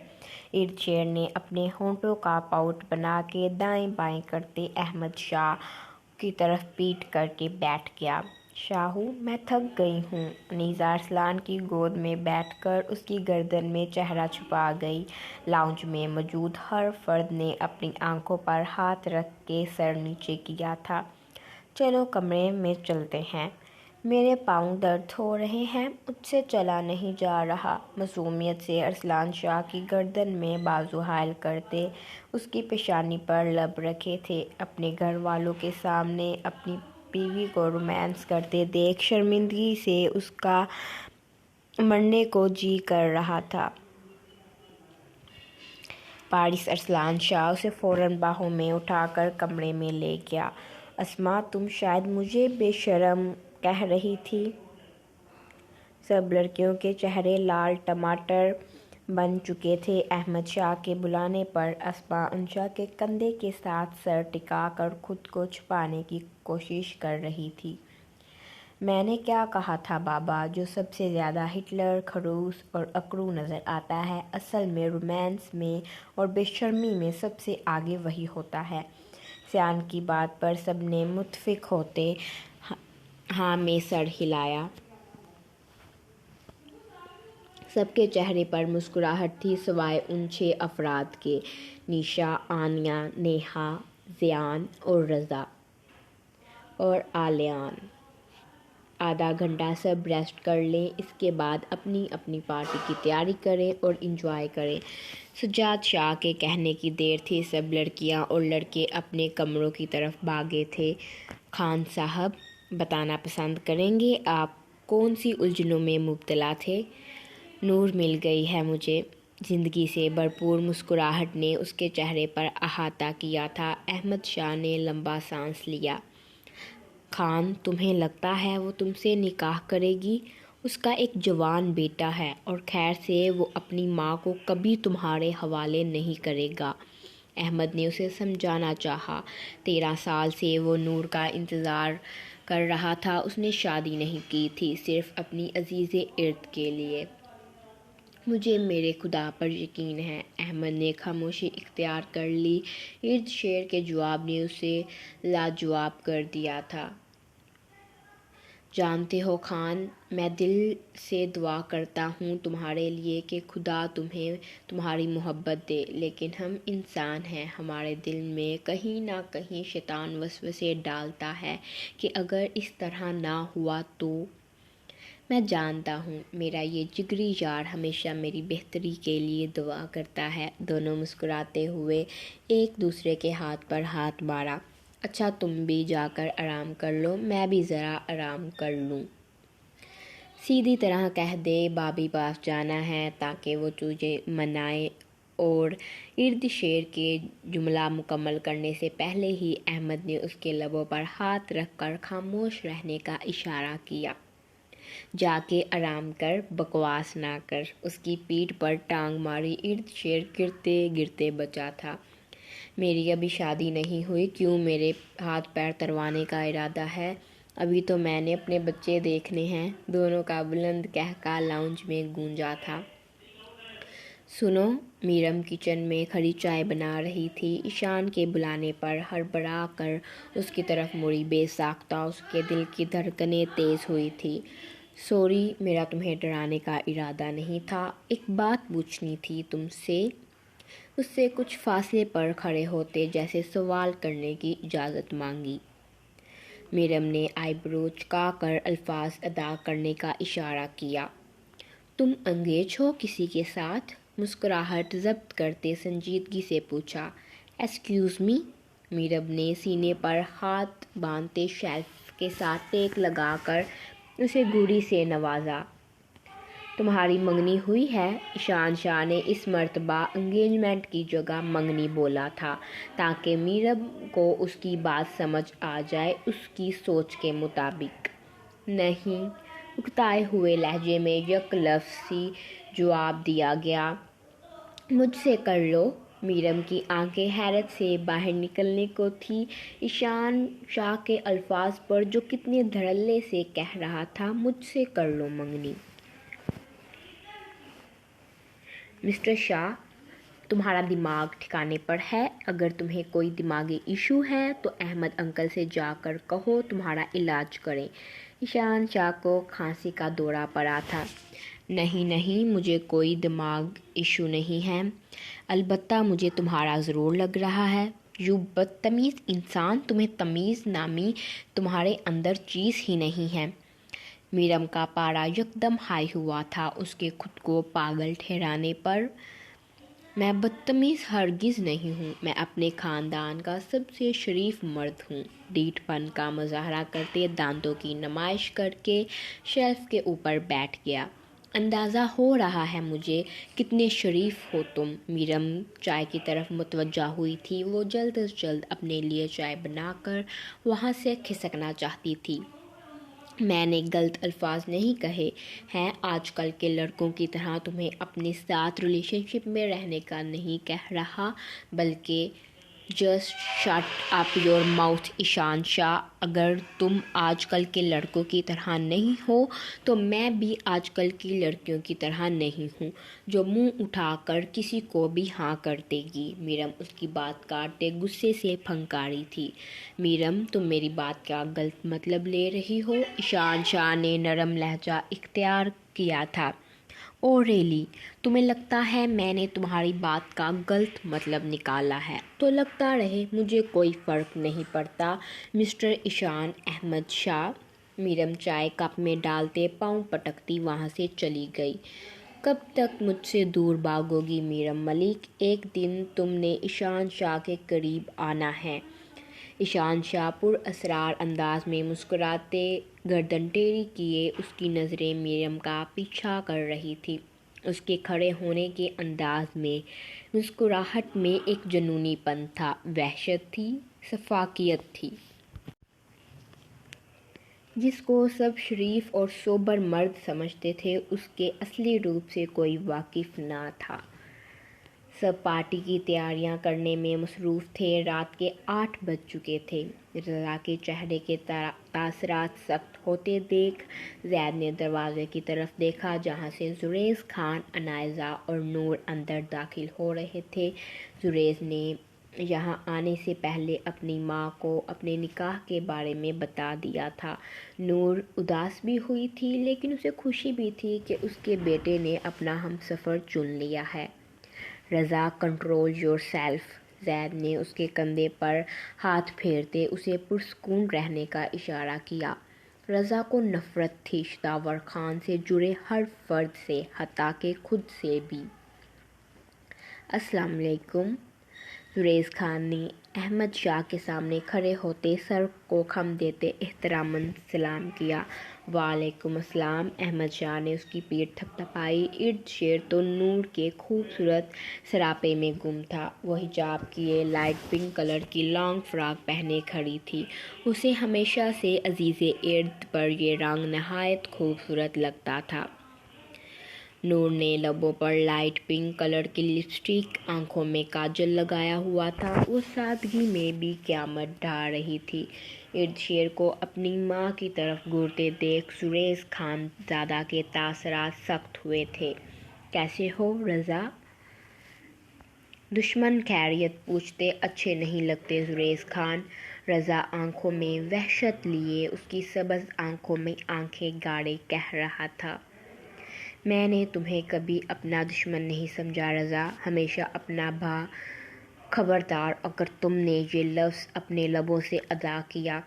ارد شیر نے اپنے ہونٹوں کا پاؤٹ بنا کے دائیں بائیں کرتے احمد شاہ کی طرف پیٹ کر کے بیٹھ گیا۔ شاہو، میں تھک گئی ہوں۔ انیزہ ارسلان کی گود میں بیٹھ کر اس کی گردن میں چہرہ چھپا گئی۔ لاؤنج میں موجود ہر فرد نے اپنی آنکھوں پر ہاتھ رکھ کے سر نیچے کیا تھا۔ چلو کمرے میں چلتے ہیں، میرے پاؤں درد ہو رہے ہیں، مجھ سے چلا نہیں جا رہا۔ معصومیت سے ارسلان شاہ کی گردن میں بازو حائل کرتے اس کی پیشانی پر لب رکھے تھے۔ اپنے گھر والوں کے سامنے اپنی بیوی کو رومانس کرتے دیکھ شرمندگی سے اس کا مرنے کو جی کر رہا تھا۔ وارث ارسلان شاہ اسے فوراً باہوں میں اٹھا کر کمرے میں لے گیا۔ اسماء، تم شاید مجھے بے شرم کہہ رہی تھی۔ سب لڑکیوں کے چہرے لال ٹماٹر بن چکے تھے۔ احمد شاہ کے بلانے پر اسماء انشا کے کندھے کے ساتھ سر ٹکا کر خود کو چھپانے کی کوشش کر رہی تھی۔ میں نے کیا کہا تھا بابا؟ جو سب سے زیادہ ہٹلر، خڑوس اور اکڑو نظر آتا ہے، اصل میں رومانس میں اور بے شرمی میں سب سے آگے وہی ہوتا ہے۔ سیان کی بات پر سب نے متفق ہوتے ہاں میں سر ہلایا۔ سب کے چہرے پر مسکراہٹ تھی سوائے ان 6 افراد کے، نیشا، آنیا، نیہا، زیان اور رضا اور آلیان۔ آدھا گھنٹہ سب ریسٹ کر لیں، اس کے بعد اپنی اپنی پارٹی کی تیاری کریں اور انجوائے کریں۔ سجاد شاہ کے کہنے کی دیر تھی، سب لڑکیاں اور لڑکے اپنے کمروں کی طرف بھاگے تھے۔ خان صاحب، بتانا پسند کریں گے آپ کون سی الجھنوں میں مبتلا تھے؟ نور مل گئی ہے مجھے۔ زندگی سے بھرپور مسکراہٹ نے اس کے چہرے پر احاطہ کیا تھا۔ احمد شاہ نے لمبا سانس لیا۔ خان، تمہیں لگتا ہے وہ تم سے نکاح کرے گی؟ اس کا ایک جوان بیٹا ہے اور خیر سے وہ اپنی ماں کو کبھی تمہارے حوالے نہیں کرے گا۔ احمد نے اسے سمجھانا چاہا۔ 13 سال سے وہ نور کا انتظار کر رہا تھا۔ اس نے شادی نہیں کی تھی، صرف اپنی عزیز ارد کے لیے۔ مجھے میرے خدا پر یقین ہے۔ احمد نے خاموشی اختیار کر لی۔ ارد شیر کے جواب نے اسے لاجواب کر دیا تھا۔ جانتے ہو خان، میں دل سے دعا کرتا ہوں تمہارے لیے کہ خدا تمہیں تمہاری محبت دے، لیکن ہم انسان ہیں، ہمارے دل میں کہیں نہ کہیں شیطان وسوسے ڈالتا ہے کہ اگر اس طرح نہ ہوا تو۔ میں جانتا ہوں، میرا یہ جگری یار ہمیشہ میری بہتری کے لیے دعا کرتا ہے۔ دونوں مسکراتے ہوئے ایک دوسرے کے ہاتھ پر ہاتھ مارا۔ اچھا تم بھی جا کر آرام کر لو، میں بھی ذرا آرام کر لوں۔ سیدھی طرح کہہ دے بھابھی پاس جانا ہے تاکہ وہ تجھے منائے۔ اور ارد شیر کے جملہ مکمل کرنے سے پہلے ہی احمد نے اس کے لبوں پر ہاتھ رکھ کر خاموش رہنے کا اشارہ کیا۔ جا کے آرام کر، بکواس نہ کر۔ اس کی پیٹھ پر ٹانگ ماری۔ ارد شیر گرتے گرتے بچا تھا۔ میری ابھی شادی نہیں ہوئی، کیوں میرے ہاتھ پیر تڑوانے کا ارادہ ہے؟ ابھی تو میں نے اپنے بچے دیکھنے ہیں۔ دونوں کا بلند قہقہ لاؤنج میں گونجا تھا۔ سنو، میرم کچن میں کھڑی چائے بنا رہی تھی۔ ایشان کے بلانے پر ہڑبڑا کر اس کی طرف مڑی، بے ساختہ اس کے دل کی دھڑکنیں تیز ہوئی تھیں۔ سوری، میرا تمہیں ڈرانے کا ارادہ نہیں تھا، ایک بات پوچھنی تھی تم سے۔ اس سے کچھ فاصلے پر کھڑے ہوتے جیسے سوال کرنے کی اجازت مانگی۔ میرم نے آئی برو چکا کر الفاظ ادا کرنے کا اشارہ کیا۔ تم انگیج ہو کسی کے ساتھ؟ مسکراہٹ ضبط کرتے سنجیدگی سے پوچھا۔ Excuse me? میرم نے سینے پر ہاتھ باندھتے شیلف کے ساتھ ٹیک لگا کر اسے گھڑی سے نوازا۔ تمہاری منگنی ہوئی ہے؟ ایشان شاہ نے اس مرتبہ انگیجمنٹ کی جگہ منگنی بولا تھا تاکہ میرم کو اس کی بات سمجھ آ جائے۔ اس کی سوچ کے مطابق نہیں، اکتائے ہوئے لہجے میں یک لفظی جواب دیا گیا۔ مجھ سے کر لو، میرم کی آنکھیں حیرت سے باہر نکلنے کو تھی۔ ایشان شاہ کے الفاظ پر جو کتنے دھڑلے سے کہہ رہا تھا، مجھ سے کر لو منگنی۔ مسٹر شاہ، تمہارا دماغ ٹھکانے پر ہے؟ اگر تمہیں کوئی دماغی ایشو ہے تو احمد انکل سے جا کر کہو تمہارا علاج کریں۔ ایشان شاہ کو کھانسی کا دورہ پڑا تھا۔ نہیں، مجھے کوئی دماغ ایشو نہیں ہے، البتہ مجھے تمہارا ضرور لگ رہا ہے۔ یو بدتمیز انسان، تمہیں تمیز نامی تمہارے اندر چیز ہی نہیں ہے۔ میرم کا پارا یکدم ہائی ہوا تھا اس کے خود کو پاگل ٹھہرانے پر۔ میں بدتمیز ہرگز نہیں ہوں، میں اپنے خاندان کا سب سے شریف مرد ہوں۔ ڈھیٹ پن کا مظاہرہ کرتے دانتوں کی نمائش کر کے شیلف کے اوپر بیٹھ گیا۔ اندازہ ہو رہا ہے مجھے کتنے شریف ہو تم۔ میرم چائے کی طرف متوجہ ہوئی تھی۔ وہ جلد از جلد اپنے لیے چائے بنا کر وہاں سے کھسکنا چاہتی تھی۔ میں نے غلط الفاظ نہیں کہے ہیں، آج کل کے لڑکوں کی طرح تمہیں اپنے ساتھ ریلیشن شپ میں رہنے کا نہیں کہہ رہا، بلکہ just shut up your mouth Ishaan Shah. اگر تم آج کل کے لڑکوں کی طرح نہیں ہو تو میں بھی آج کل کی لڑکیوں کی طرح نہیں ہوں جو منہ اٹھا کر کسی کو بھی ہاں کر دے گی۔ میرم اس کی بات کاٹتے غصے سے پھنکاری تھی۔ میرم، تم میری بات کا غلط مطلب لے رہی ہو۔ ایشان شاہ نے نرم لہجہ اختیار کیا تھا۔ اوہ ریئلی؟ تمہیں لگتا ہے میں نے تمہاری بات کا غلط مطلب نکالا ہے تو لگتا رہے، مجھے کوئی فرق نہیں پڑتا مسٹر ایشان احمد شاہ۔ میرم چائے کپ میں ڈالتے پاؤں پٹکتی وہاں سے چلی گئی۔ کب تک مجھ سے دور بھاگو گی میرم ملک؟ ایک دن تم نے ایشان شاہ کے قریب آنا ہے۔ ایشان شاہ پر اسرار انداز میں مسکراتے گردن ٹیڑھی کیے اس کی نظریں میرم کا پیچھا کر رہی تھی۔ اس کے کھڑے ہونے کے انداز میں، مسکراہٹ میں ایک جنونی پن تھا، وحشت تھی، شفافیت تھی، جس کو سب شریف اور سوبر مرد سمجھتے تھے، اس کے اصلی روپ سے کوئی واقف نہ تھا۔ سب پارٹی کی تیاریاں کرنے میں مصروف تھے۔ رات کے 8 بج چکے تھے۔ رضا کے چہرے کے تاثرات سخت ہوتے دیکھ زید نے دروازے کی طرف دیکھا جہاں سے زریز خان، انائزہ اور نور اندر داخل ہو رہے تھے۔ زریز نے یہاں آنے سے پہلے اپنی ماں کو اپنے نکاح کے بارے میں بتا دیا تھا۔ نور اداس بھی ہوئی تھی لیکن اسے خوشی بھی تھی کہ اس کے بیٹے نے اپنا ہمسفر چن لیا ہے۔ رضا، کنٹرول یور سیلف۔ زید نے اس کے کندھے پر ہاتھ پھیرتے اسے پرسکون رہنے کا اشارہ کیا۔ رضا کو نفرت تھی شتاور خان سے جڑے ہر فرد سے، حتیٰ کہ خود سے بھی۔ السلام علیکم۔ زریز خان نے احمد شاہ کے سامنے کھڑے ہوتے سر کو خم دیتے احتراماً سلام کیا۔ وعلیکم السلام۔ احمد شاہ نے اس کی پیٹھ تھپتھپائی۔ ارد گرد تو نور کے خوبصورت سراپے میں گم تھا۔ وہ حجاب کیے لائٹ پنک کلر کی لانگ فراک پہنے کھڑی تھی۔ اسے ہمیشہ سے عزیز ارد پر یہ رنگ نہایت خوبصورت لگتا تھا۔ نور نے لبوں پر لائٹ پنک کلر کی لپسٹک، آنکھوں میں کاجل لگایا ہوا تھا۔ وہ سادگی میں بھی قیامت ڈھا رہی تھی۔ ارد گرد کو اپنی ماں کی طرف گھورتے دیکھ زریز خان زادہ کے تاثرات سخت ہوئے تھے۔ کیسے ہو رضا؟ دشمن خیریت پوچھتے اچھے نہیں لگتے زریز خان۔ رضا آنکھوں میں وحشت لیے اس کی سبز آنکھوں میں آنکھیں گاڑے کہہ رہا تھا۔ میں نے تمہیں کبھی اپنا دشمن نہیں سمجھا رضا، ہمیشہ اپنا بھائی۔ خبردار اگر تم نے یہ لفظ اپنے لبوں سے ادا کیا،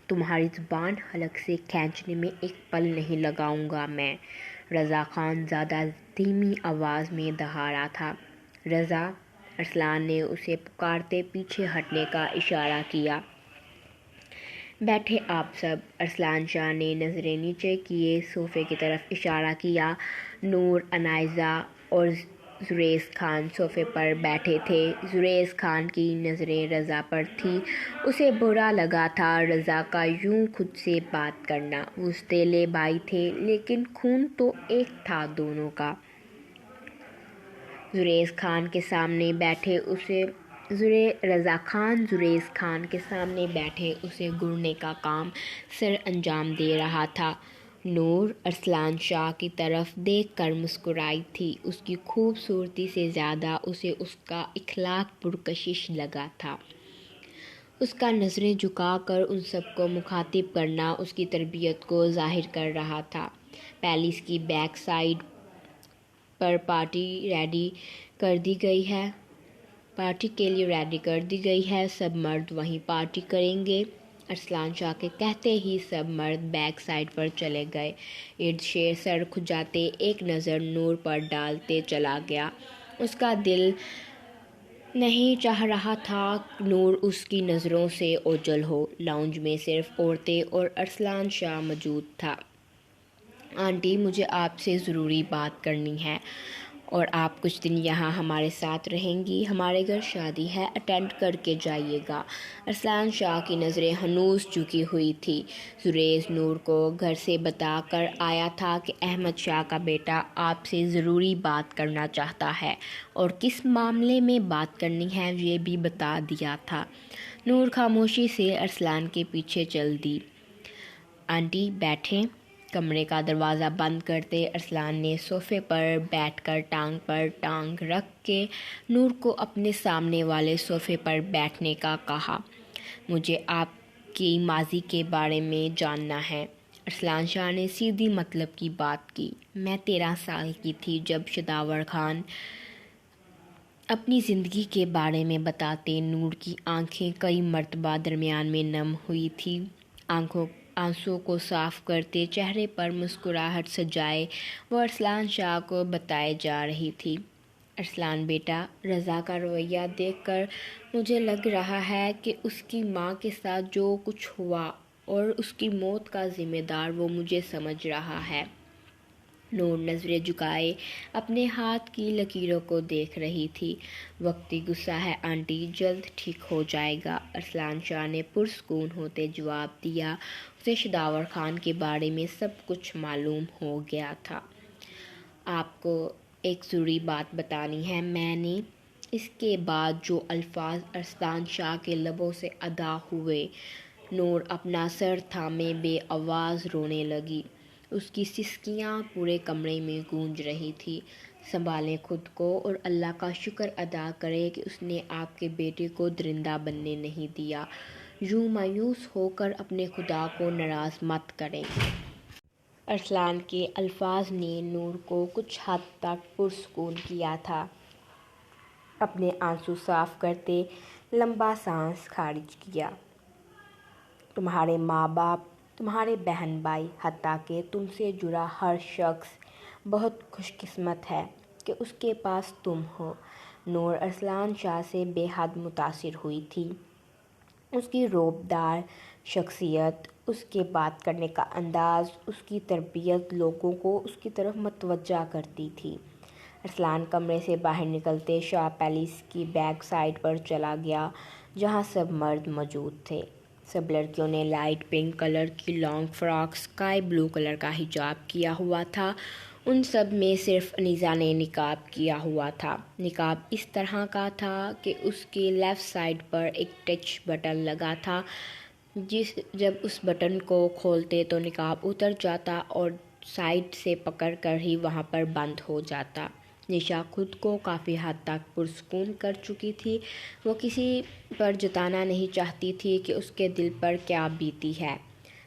تمہاری زبان حلق سے کھینچنے میں ایک پل نہیں لگاؤں گا میں۔ رضا خان زادہ دھیمی آواز میں دہارا تھا۔ رضا! ارسلان نے اسے پکارتے پیچھے ہٹنے کا اشارہ کیا۔ بیٹھے آپ سب۔ ارسلان شاہ نے نظریں نیچے کیے صوفے کی طرف اشارہ کیا۔ نور، انائزہ اور زریز خان صوفے پر بیٹھے تھے۔ زریز خان کی نظریں رضا پر تھیں۔ اسے برا لگا تھا رضا کا یوں خود سے بات کرنا۔ وہ سوتیلے بھائی تھے لیکن خون تو ایک تھا دونوں کا۔ زریز خان کے سامنے بیٹھے اسے گرنے کا کام سر انجام دے رہا تھا۔ نور ارسلان شاہ کی طرف دیکھ کر مسکرائی تھی۔ اس کی خوبصورتی سے زیادہ اسے اس کا اخلاق پرکشش لگا تھا۔ اس کا نظریں جھکا کر ان سب کو مخاطب کرنا اس کی تربیت کو ظاہر کر رہا تھا۔ پیلس کی بیک سائڈ پر پارٹی کے لیے ریڈی کر دی گئی ہے، سب مرد وہیں پارٹی کریں گے۔ ارسلان شاہ کے کہتے ہی سب مرد بیک سائڈ پر چلے گئے۔ ارد شیر سر کھجاتے ایک نظر نور پر ڈالتے چلا گیا۔ اس کا دل نہیں چاہ رہا تھا نور اس کی نظروں سے اوجھل ہو۔ لاؤنج میں صرف عورتیں اور ارسلان شاہ موجود تھا۔ آنٹی، مجھے آپ سے ضروری بات کرنی ہے اور آپ کچھ دن یہاں ہمارے ساتھ رہیں گی۔ ہمارے گھر شادی ہے، اٹینڈ کر کے جائیے گا۔ ارسلان شاہ کی نظریں ہنوز جھکی ہوئی تھیں۔ زریز نور کو گھر سے بتا کر آیا تھا کہ احمد شاہ کا بیٹا آپ سے ضروری بات کرنا چاہتا ہے اور کس معاملے میں بات کرنی ہے یہ بھی بتا دیا تھا۔ نور خاموشی سے ارسلان کے پیچھے چل دی۔ آنٹی بیٹھیں۔ کمرے کا دروازہ بند کرتے ارسلان نے صوفے پر بیٹھ کر ٹانگ پر ٹانگ رکھ کے نور کو اپنے سامنے والے صوفے پر بیٹھنے کا کہا۔ مجھے آپ کی ماضی کے بارے میں جاننا ہے۔ ارسلان شاہ نے سیدھی مطلب کی بات کی۔ میں 13 سال کی تھی جب شداور خان اپنی زندگی کے بارے میں بتاتے نور کی آنکھیں کئی مرتبہ درمیان میں نم ہوئی تھی۔ آنسوؤں کو صاف کرتے چہرے پر مسکراہٹ سجائے وہ ارسلان شاہ کو بتائے جا رہی تھی۔ ارسلان بیٹا، رضا کا رویہ دیکھ کر مجھے لگ رہا ہے کہ اس کی ماں کے ساتھ جو کچھ ہوا اور اس کی موت کا ذمہ دار وہ مجھے سمجھ رہا ہے۔ نور نظریں جھکائے اپنے ہاتھ کی لکیروں کو دیکھ رہی تھی۔ وقتی غصہ ہے آنٹی، جلد ٹھیک ہو جائے گا، ارسلان شاہ نے پرسکون ہوتے جواب دیا۔ اسے شداور خان کے بارے میں سب کچھ معلوم ہو گیا تھا۔ آپ کو ایک ضروری بات بتانی ہے۔ میں نے اس کے بعد جو الفاظ ارسلان شاہ کے لبوں سے ادا ہوئے، نور اپنا سر تھامے بے آواز رونے لگی۔ اس کی سسکیاں پورے کمرے میں گونج رہی تھیں۔ سنبھالیں خود کو اور اللہ کا شکر ادا کریں کہ اس نے آپ کے بیٹے کو درندہ بننے نہیں دیا۔ یوں مایوس ہو کر اپنے خدا کو ناراض مت کریں۔ ارسلان کے الفاظ نے نور کو کچھ حد تک پرسکون کیا تھا۔ اپنے آنسو صاف کرتے لمبا سانس خارج کیا۔ تمہارے ماں باپ، تمہارے بہن بھائی، حتیٰ کہ تم سے جڑا ہر شخص بہت خوش قسمت ہے کہ اس کے پاس تم ہو۔ نور ارسلان شاہ سے بے حد متاثر ہوئی تھی۔ اس کی رعب دار شخصیت، اس کے بات کرنے کا انداز، اس کی تربیت لوگوں کو اس کی طرف متوجہ کرتی تھی۔ ارسلان کمرے سے باہر نکلتے شاہ پیلس کی بیک سائڈ پر چلا گیا جہاں سب مرد موجود تھے۔ سب لڑکیوں نے لائٹ پنک کلر کی long frock, sky blue colour کا حجاب کیا ہوا تھا۔ ان سب میں صرف انیزہ نے نقاب کیا ہوا تھا۔ نقاب اس طرح کا تھا کہ اس کے لیفٹ سائڈ پر ایک ٹچ بٹن لگا تھا، جب اس بٹن کو کھولتے تو نقاب اتر جاتا اور سائڈ سے پکڑ کر ہی وہاں پر بند ہو جاتا۔ نشا خود کو کافی حد تک پرسکون کر چکی تھی۔ وہ کسی پر جتانا نہیں چاہتی تھی کہ اس کے دل پر کیا بیتی ہے۔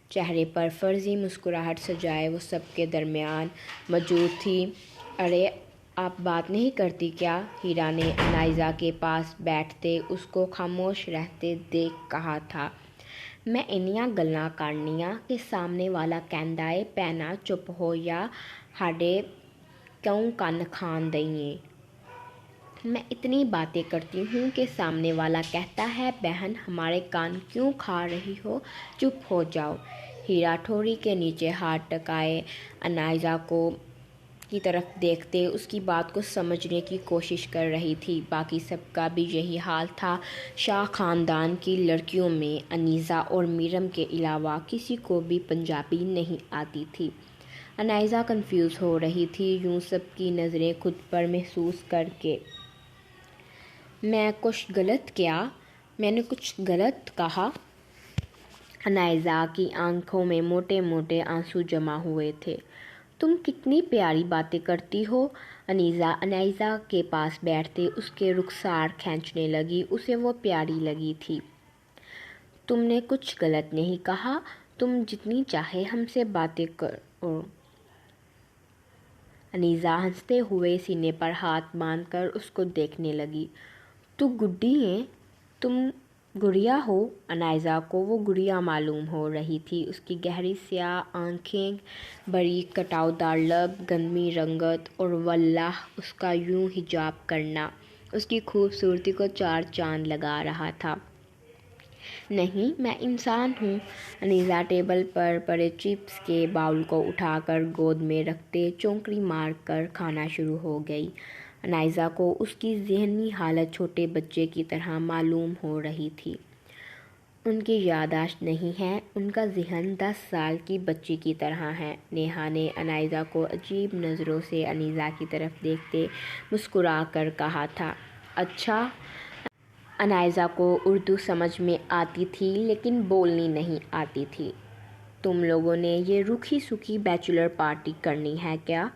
چہرے پر فرضی مسکراہٹ سجائے وہ سب کے درمیان موجود تھی۔ ارے آپ بات نہیں کرتی کیا؟ ہیرا نے انائزہ کے پاس بیٹھتے اس کو خاموش رہتے دیکھ کہا تھا۔ میں انیاں گلاں کرنیاں کہ سامنے والا کہندا ہے بہنا چپ ہو یا ہاڈے کیوں کن کھان دئیے۔ میں اتنی باتیں کرتی ہوں کہ سامنے والا کہتا ہے بہن ہمارے کان کیوں کھا رہی ہو، چپ ہو جاؤ۔ ہیرا ٹھوڑی کے نیچے ہاتھ ٹکائے انائزہ کی طرف دیکھتے اس کی بات کو سمجھنے کی کوشش کر رہی تھی۔ باقی سب کا بھی یہی حال تھا۔ شاہ خاندان کی لڑکیوں میں انیزہ اور میرم کے علاوہ کسی کو بھی پنجابی نہیں آتی تھی۔ انائزہ کنفیوز ہو رہی تھی، یوں سب کی نظریں خود پر محسوس کر کے۔ میں نے کچھ غلط کہا؟ انائزہ کی آنکھوں میں موٹے موٹے آنسو جمع ہوئے تھے۔ تم کتنی پیاری باتیں کرتی ہو۔ انائزہ کے پاس بیٹھتے اس کے رخسار کھینچنے لگی، اسے وہ پیاری لگی تھی۔ تم نے کچھ غلط نہیں کہا، تم جتنی چاہے ہم سے باتیں کرو۔ انائزہ ہنستے ہوئے سینے پر ہاتھ باندھ کر اس کو دیکھنے لگی۔ تو گڈی ہے، تم گڑیا ہو۔ انائزہ کو وہ گڑیا معلوم ہو رہی تھی، اس کی گہری سیاہ آنکھیں، باریک کٹاؤ دار لب، گندمی رنگت، اور واللہ اس کا یوں حجاب کرنا اس کی خوبصورتی کو چار چاند لگا رہا تھا۔ نہیں، میں انسان ہوں۔ انائزہ ٹیبل پر پڑے چپس کے باؤل کو اٹھا کر گود میں رکھتے چونکڑی مار کر کھانا شروع ہو گئی۔ انائزہ کو اس کی ذہنی حالت چھوٹے بچے کی طرح معلوم ہو رہی تھی۔ ان کی یادداشت نہیں ہے، ان کا ذہن 10 سال کی بچی کی طرح ہے۔ نیہا نے انائزہ کو عجیب نظروں سے انائزہ کی طرف دیکھتے مسکرا کر کہا تھا۔ اچھا۔ انائزہ کو اردو سمجھ میں آتی تھی لیکن بولنی نہیں آتی تھی۔ تم لوگوں نے یہ روکھی سوکھی بیچلر پارٹی کرنی ہے کیا؟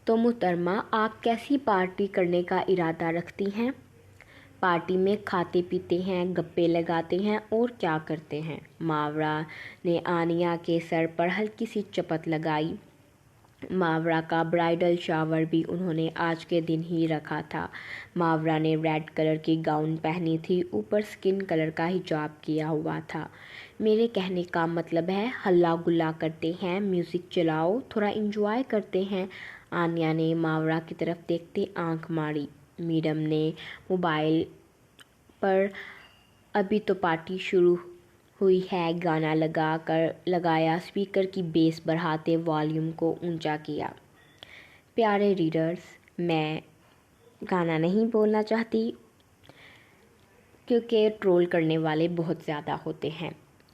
تو محترمہ، آپ کیسی پارٹی کرنے کا ارادہ رکھتی ہیں؟ پارٹی میں کھاتے پیتے ہیں، گپیں لگاتے ہیں اور کیا کرتے ہیں؟ ماورا نے آنیہ کے سر پر ہلکی سی چپت لگائی۔ ماورا کا برائیڈل شاور بھی انہوں نے آج کے دن ہی رکھا تھا۔ ماورا نے ریڈ کلر کی گاؤن پہنی تھی، اوپر اسکن کلر کا حجاب کیا ہوا تھا۔ میرے کہنے کا مطلب ہے ہلا گلا کرتے ہیں، میوزک چلاؤ، تھوڑا انجوائے کرتے ہیں۔ آنیہ نے ماورا کی طرف دیکھتے آنکھ ماری۔ میڈم نے موبائل پر ابھی تو پارٹی شروع ہوئی ہے گانا لگایا، اسپیکر کی بیس بڑھاتے والیوم کو اونچا کیا۔ پیارے ریڈرز، میں گانا نہیں بولنا چاہتی کیونکہ ٹرول کرنے والے بہت زیادہ ہوتے ہیں،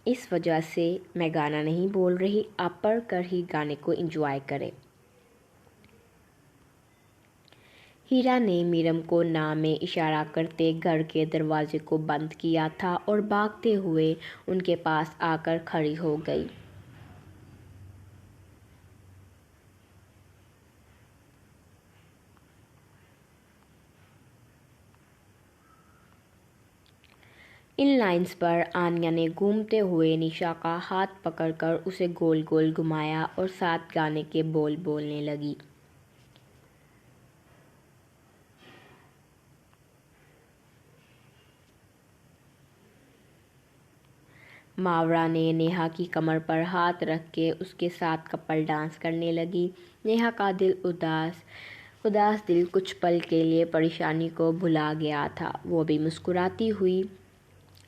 اس وجہ سے میں گانا نہیں بول رہی، آپ پڑھ کر ہی گانے کو انجوائے کریں۔ ہیرا نے میڈم کو نام میں اشارہ کرتے گھر کے دروازے کو بند کیا تھا اور بھاگتے ہوئے ان کے پاس آ کر کھڑی ہو گئی۔ ان لائنز پر آنیہ نے گھومتے ہوئے نشا کا ہاتھ پکڑ کر اسے گول گول گھمایا اور ساتھ گانے کے بول بولنے لگی۔ ماورا نے نیہا کی کمر پر ہاتھ رکھ کے اس کے ساتھ کپل ڈانس کرنے لگی۔ نیہا کا دل اداس دل کچھ پل کے لیے پریشانی کو بھلا گیا تھا، وہ بھی مسکراتی ہوئی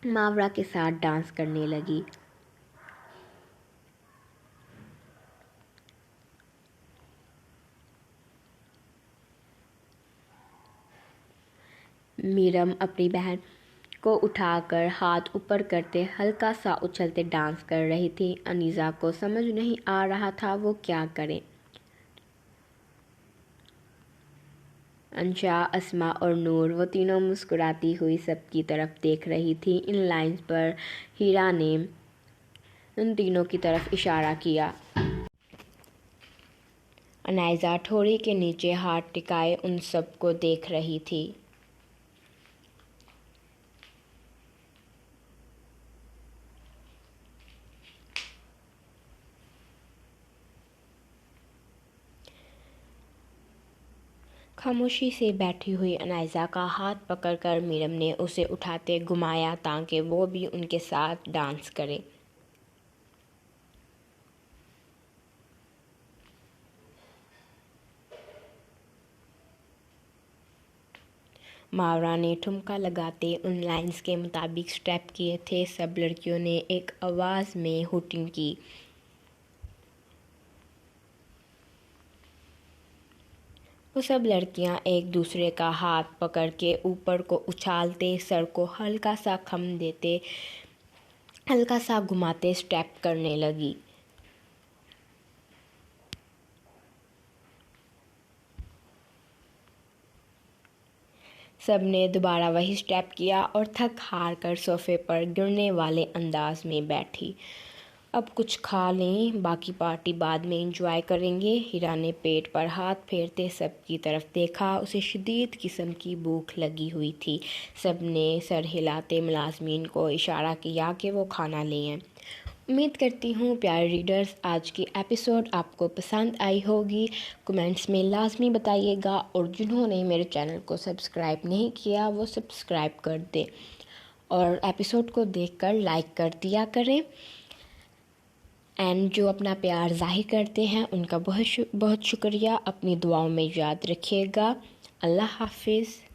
ماورا کے ساتھ ڈانس کرنے لگی۔ میرم اپنی بہن کو اٹھا کر ہاتھ اوپر کرتے ہلکا سا اچھلتے ڈانس کر رہی تھی۔ انائزہ کو سمجھ نہیں آ رہا تھا وہ کیا کرے۔ انشا، اسما اور نور، وہ تینوں مسکراتی ہوئی سب کی طرف دیکھ رہی تھیں۔ ان لائنز پر ہیرا نے ان تینوں کی طرف اشارہ کیا۔ انائزہ ٹھوڑی کے نیچے ہاتھ ٹکائے ان سب کو دیکھ رہی تھی۔ خاموشی سے بیٹھی ہوئی انائزہ کا ہاتھ پکڑ کر میڈم نے اسے اٹھاتے گھمایا تاکہ وہ بھی ان کے ساتھ ڈانس کرے۔ ماورا نے ٹھمکا لگاتے ان لائنز کے مطابق اسٹیپ کیے تھے۔ سب لڑکیوں نے ایک آواز میں ہوٹنگ کی۔ وہ سب لڑکیاں ایک دوسرے کا ہاتھ پکڑ کے اوپر کو اچھالتے، سر کو ہلکا سا خم دیتے، ہلکا سا گھماتے اسٹیپ کرنے لگی۔ سب نے دوبارہ وہی سٹیپ کیا اور تھک ہار کر صوفے پر گرنے والے انداز میں بیٹھی۔ اب کچھ کھا لیں، باقی پارٹی بعد میں انجوائے کریں گے۔ ہیرا نے پیٹ پر ہاتھ پھیرتے سب کی طرف دیکھا۔ اسے شدید قسم کی بھوک لگی ہوئی تھی۔ سب نے سر ہلاتے ملازمین کو اشارہ کیا کہ وہ کھانا لے آئیں۔ امید کرتی ہوں پیارے ریڈرز آج کی ایپیسوڈ آپ کو پسند آئی ہوگی۔ کمنٹس میں لازمی بتائیے گا، اور جنہوں نے میرے چینل کو سبسکرائب نہیں کیا وہ سبسکرائب کر دیں اور ایپیسوڈ کو دیکھ کر لائک کر دیا کریں۔ اینڈ جو اپنا پیار ظاہر کرتے ہیں ان کا بہت بہت شکریہ۔ اپنی دعاؤں میں یاد رکھیے گا۔ اللہ حافظ۔